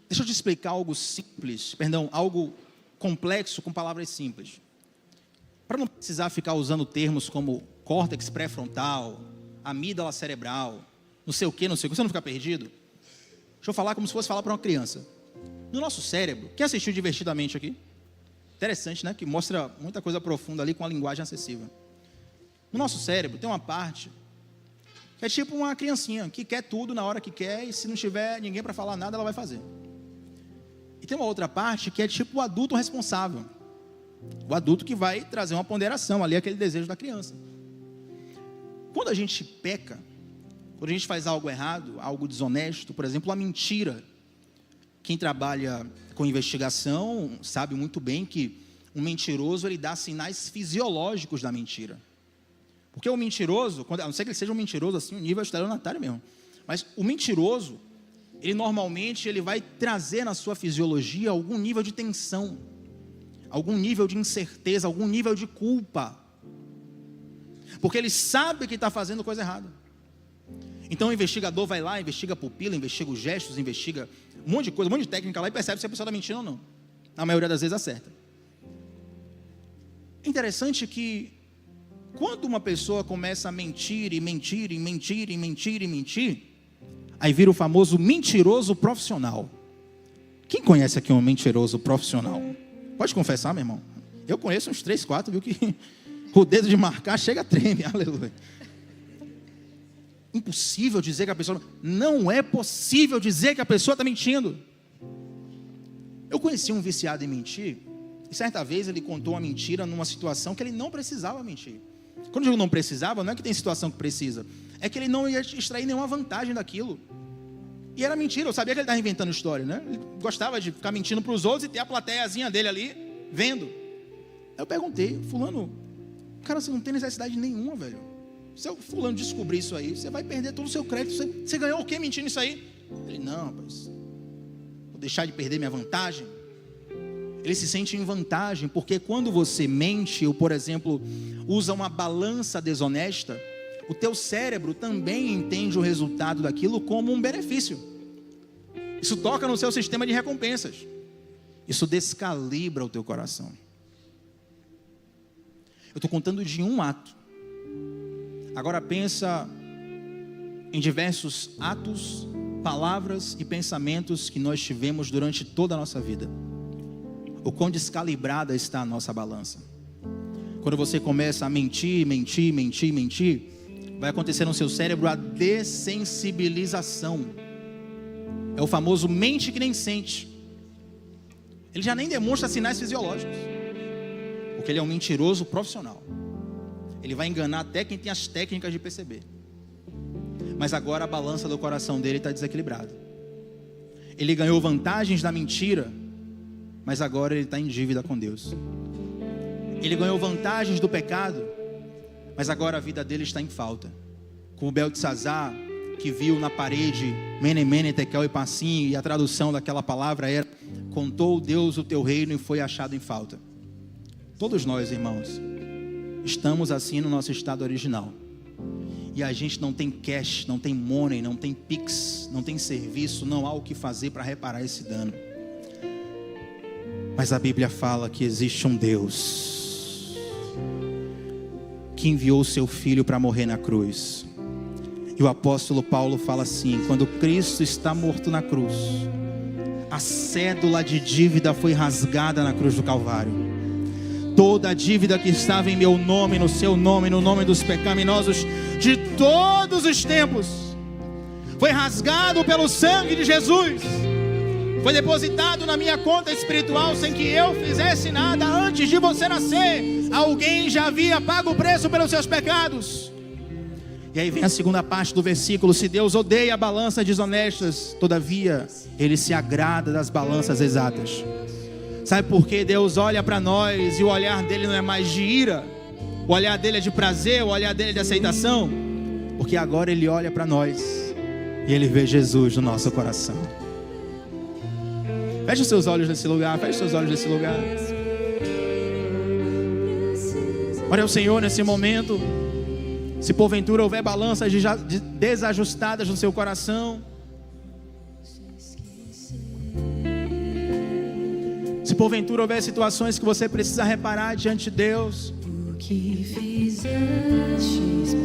Deixa eu te explicar algo simples, algo complexo com palavras simples. Para não precisar ficar usando termos como córtex pré-frontal, amígdala cerebral, não sei o que, você não ficar perdido. Deixa eu falar como se fosse falar para uma criança. No nosso cérebro, quem assistiu Divertidamente aqui? Interessante, né? Que mostra muita coisa profunda ali com a linguagem acessível. No nosso cérebro tem uma parte que é tipo uma criancinha que quer tudo na hora que quer e se não tiver ninguém para falar nada, ela vai fazer. E tem uma outra parte que é tipo o adulto responsável. O adulto que vai trazer uma ponderação ali, aquele desejo da criança. Quando a gente peca, quando a gente faz algo errado, algo desonesto, por exemplo, a mentira. Quem trabalha com investigação sabe muito bem que um mentiroso, ele dá sinais fisiológicos da mentira. Porque o mentiroso, a não ser que ele seja um mentiroso assim, um nível estelionatário mesmo. Mas o mentiroso, ele normalmente vai trazer na sua fisiologia algum nível de tensão, algum nível de incerteza, algum nível de culpa. Porque ele sabe que está fazendo coisa errada. Então o investigador vai lá, investiga a pupila, investiga os gestos, investiga um monte de coisa, um monte de técnica lá e percebe se a pessoa está mentindo ou não. Na maioria das vezes acerta. Interessante que quando uma pessoa começa a mentir, aí vira o famoso mentiroso profissional. Quem conhece aqui um mentiroso profissional? Pode confessar, meu irmão. Eu conheço uns 3, 4, viu, que o dedo de marcar chega a treme, aleluia. Impossível dizer que a pessoa... Não é possível dizer que a pessoa está mentindo. Eu conheci um viciado em mentir, e certa vez ele contou uma mentira numa situação que ele não precisava mentir. Quando eu digo não precisava, não é que tem situação que precisa, é que ele não ia extrair nenhuma vantagem daquilo. E era mentira, eu sabia que ele estava inventando história, né? Ele gostava de ficar mentindo para os outros e ter a plateiazinha dele ali, vendo. Aí eu perguntei, fulano, cara, você não tem necessidade nenhuma, velho. Se o fulano descobrir isso aí, você vai perder todo o seu crédito. Você ganhou o quê mentindo isso aí? Ele, não, rapaz, vou deixar de perder minha vantagem. Ele se sente em vantagem, porque quando você mente, ou por exemplo, usa uma balança desonesta, o teu cérebro também entende o resultado daquilo como um benefício. Isso toca no seu sistema de recompensas. Isso descalibra o teu coração. Eu estou contando de um ato. Agora pensa em diversos atos, palavras e pensamentos que nós tivemos durante toda a nossa vida. O quão descalibrada está a nossa balança. Quando você começa a mentir, vai acontecer no seu cérebro a dessensibilização. É o famoso mente que nem sente. Ele já nem demonstra sinais fisiológicos, porque ele é um mentiroso profissional. Ele vai enganar até quem tem as técnicas de perceber. Mas agora a balança do coração dele está desequilibrada. Ele ganhou vantagens da mentira, mas agora ele está em dívida com Deus. Ele ganhou vantagens do pecado, mas agora a vida dele está em falta. Como Beltesazar, que viu na parede Mene, Mene, Tekel e Parsim, e a tradução daquela palavra era: contou Deus o teu reino e foi achado em falta. Todos nós, irmãos, estamos assim no nosso estado original. E a gente não tem cash, não tem money, não tem pix, não tem serviço, não há o que fazer para reparar esse dano. Mas a Bíblia fala que existe um Deus que enviou o seu Filho para morrer na cruz. E o apóstolo Paulo fala assim: quando Cristo está morto na cruz, a cédula de dívida foi rasgada na cruz do Calvário. Toda a dívida que estava em meu nome, no seu nome, no nome dos pecaminosos de todos os tempos, foi rasgado pelo sangue de Jesus. Foi depositado na minha conta espiritual sem que eu fizesse nada. Antes de você nascer, alguém já havia pago o preço pelos seus pecados. E aí vem a segunda parte do versículo: se Deus odeia balanças desonestas, todavia Ele se agrada das balanças exatas. Sabe por que Deus olha para nós e o olhar dele não é mais de ira? O olhar dele é de prazer, o olhar dele é de aceitação? Porque agora Ele olha para nós e Ele vê Jesus no nosso coração. Feche os seus olhos nesse lugar, feche os seus olhos nesse lugar. Ore ao Senhor nesse momento. Se porventura houver balanças desajustadas no seu coração, se porventura houver situações que você precisa reparar diante de Deus,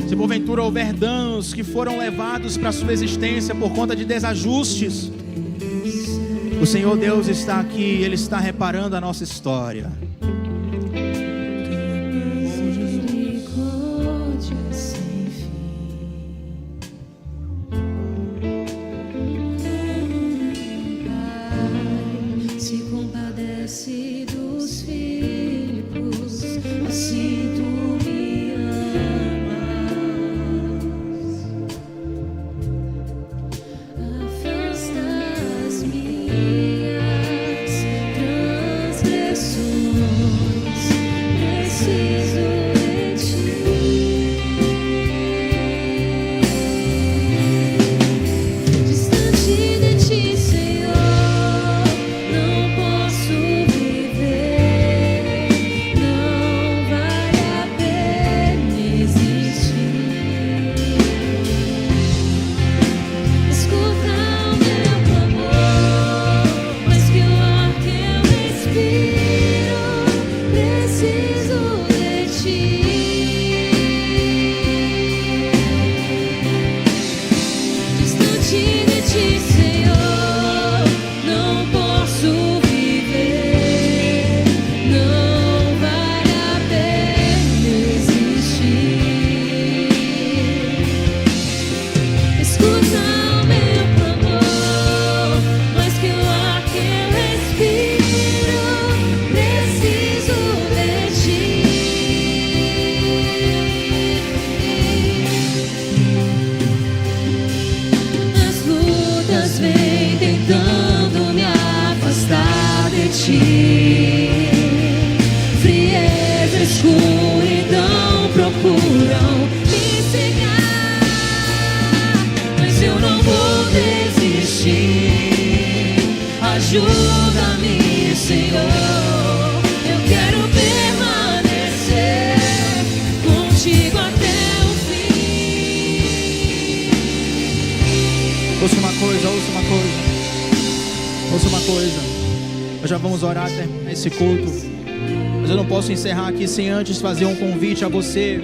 se porventura houver danos que foram levados para a sua existência por conta de desajustes, o Senhor Deus está aqui, Ele está reparando a nossa história.
Se compadece dos filhos, assim tu me amas. Afasta as minhas transgressões, preciso de ti. Distante de ti, Senhor, não posso viver, não vale a pena existir. Escuta o meu clamor, mais que o ar que eu respiro, preciso de ti. Distante de ti, Senhor, não posso viver, não vale a pena existir. Escuta o meu clamor, mais que o ar que eu respiro, preciso de ti. As lutas vêm tentando me afastar de ti. Frieza, escuridão procuram me cegar, mas eu não vou desistir. Ajuda-me, Senhor, eu quero permanecer contigo até o fim.
Ouça uma coisa, ouça uma coisa. Ouça uma coisa. Nós já vamos orar até esse culto, mas eu não posso encerrar aqui sem antes fazer um convite a você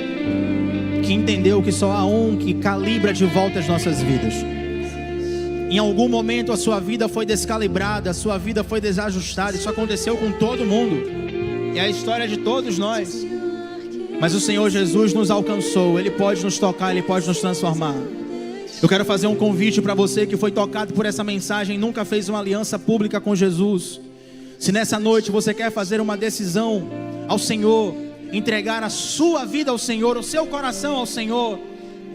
que entendeu que só há um que calibra de volta as nossas vidas. Em algum momento a sua vida foi descalibrada, a sua vida foi desajustada. Isso aconteceu com todo mundo. É a história de todos nós. Mas o Senhor Jesus nos alcançou. Ele pode nos tocar, Ele pode nos transformar. Eu quero fazer um convite para você que foi tocado por essa mensagem e nunca fez uma aliança pública com Jesus. Se nessa noite você quer fazer uma decisão ao Senhor, entregar a sua vida ao Senhor, o seu coração ao Senhor,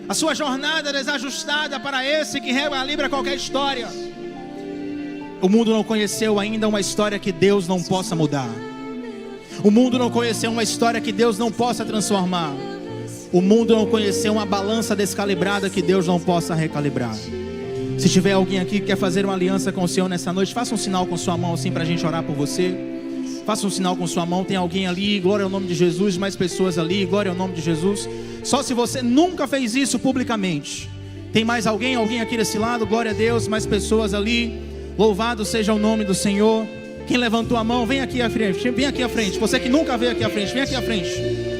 a sua jornada desajustada para esse que recalibra qualquer história. O mundo não conheceu ainda uma história que Deus não possa mudar. O mundo não conheceu uma história que Deus não possa transformar. O mundo não conheceu uma balança descalibrada que Deus não possa recalibrar. Se tiver alguém aqui que quer fazer uma aliança com o Senhor nessa noite, faça um sinal com sua mão assim para a gente orar por você. Faça um sinal com sua mão. Tem alguém ali, glória ao nome de Jesus. Mais pessoas ali, glória ao nome de Jesus. Só se você nunca fez isso publicamente. Tem mais alguém aqui desse lado, glória a Deus. Mais pessoas ali, louvado seja o nome do Senhor. Quem levantou a mão, vem aqui à frente. Vem aqui à frente. Você que nunca veio aqui à frente, vem aqui à frente.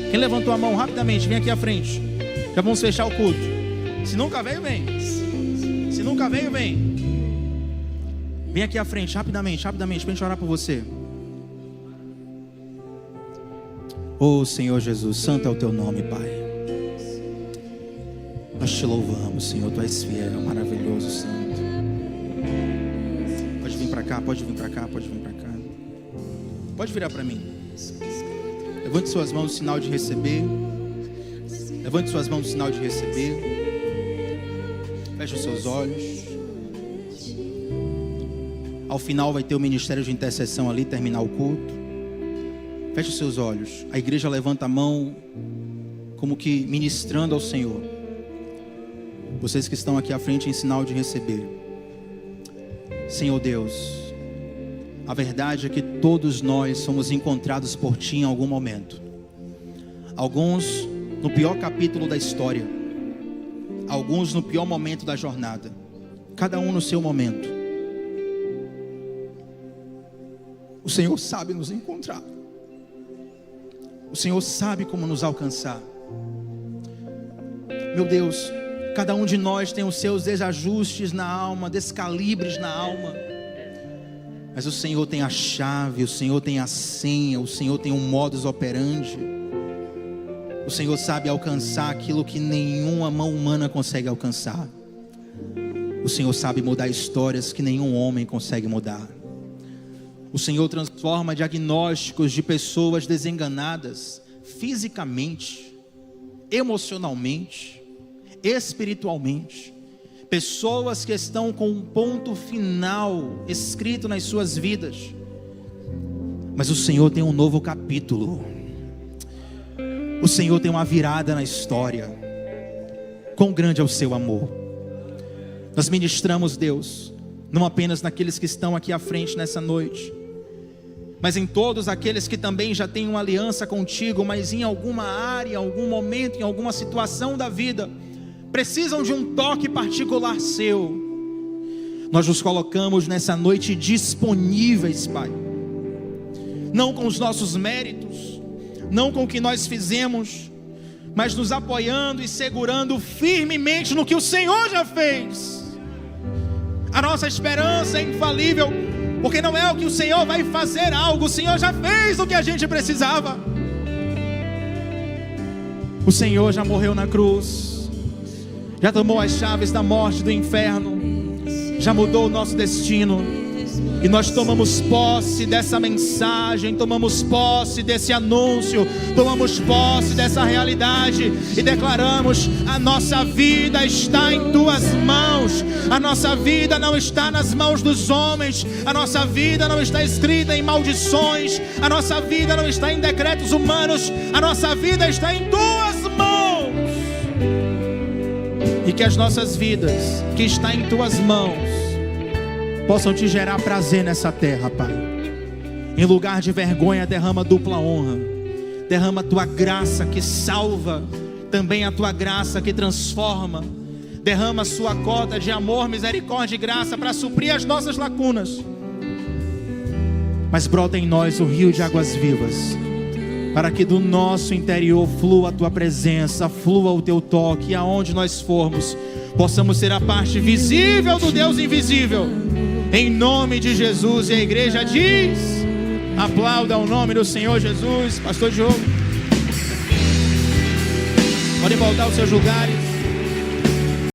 Quem levantou a mão, rapidamente, vem aqui à frente. Já vamos fechar o culto. Se nunca veio, vem. Se nunca veio, vem. Vem aqui à frente, rapidamente, para a gente orar por você. Oh Senhor Jesus, santo é o teu nome, Pai. Nós te louvamos, Senhor, tu és fiel, maravilhoso, santo. Pode vir para cá, pode vir para cá, pode vir para cá. Pode virar para mim. Levante suas mãos no sinal de receber. Levante suas mãos no sinal de receber. Feche os seus olhos. Ao final vai ter o ministério de intercessão ali, terminar o culto. Feche os seus olhos. A igreja levanta a mão, como que ministrando ao Senhor. Vocês que estão aqui à frente em sinal de receber. Senhor Deus, a verdade é que todos nós somos encontrados por Ti em algum momento. Alguns no pior capítulo da história. Alguns no pior momento da jornada. Cada um no seu momento. O Senhor sabe nos encontrar. O Senhor sabe como nos alcançar. Meu Deus, cada um de nós tem os seus desajustes na alma, descalibres na alma. Mas o Senhor tem a chave, o Senhor tem a senha, o Senhor tem um modus operandi. O Senhor sabe alcançar aquilo que nenhuma mão humana consegue alcançar. O Senhor sabe mudar histórias que nenhum homem consegue mudar. O Senhor transforma diagnósticos de pessoas desenganadas, fisicamente, emocionalmente, espiritualmente. Pessoas que estão com um ponto final escrito nas suas vidas. Mas o Senhor tem um novo capítulo. O Senhor tem uma virada na história. Quão grande é o seu amor. Nós ministramos, Deus, não apenas naqueles que estão aqui à frente nessa noite, mas em todos aqueles que também já têm uma aliança contigo, mas em alguma área, em algum momento, em alguma situação da vida, precisam de um toque particular seu. Nós nos colocamos nessa noite disponíveis, Pai. Não com os nossos méritos, não com o que nós fizemos, mas nos apoiando e segurando firmemente no que o Senhor já fez. A nossa esperança é infalível, porque não é o que o Senhor vai fazer algo, o Senhor já fez o que a gente precisava. O Senhor já morreu na cruz, já tomou as chaves da morte, do inferno, já mudou o nosso destino. E nós tomamos posse dessa mensagem, tomamos posse desse anúncio, tomamos posse dessa realidade e declaramos: a nossa vida está em Tuas mãos. A nossa vida não está nas mãos dos homens. A nossa vida não está escrita em maldições. A nossa vida não está em decretos humanos. A nossa vida está em Tuas mãos. E que as nossas vidas, que está em Tuas mãos, possam Te gerar prazer nessa terra, Pai. Em lugar de vergonha, derrama dupla honra. Derrama a Tua graça que salva, também a Tua graça que transforma. Derrama a Sua cota de amor, misericórdia e graça para suprir as nossas lacunas. Mas brota em nós o rio de águas vivas, para que do nosso interior flua a Tua presença, flua o Teu toque, e aonde nós formos, possamos ser a parte visível do Deus invisível. Em nome de Jesus. E a igreja diz: aplauda o nome do Senhor Jesus. Pastor Diogo.
Podem voltar aos seus lugares.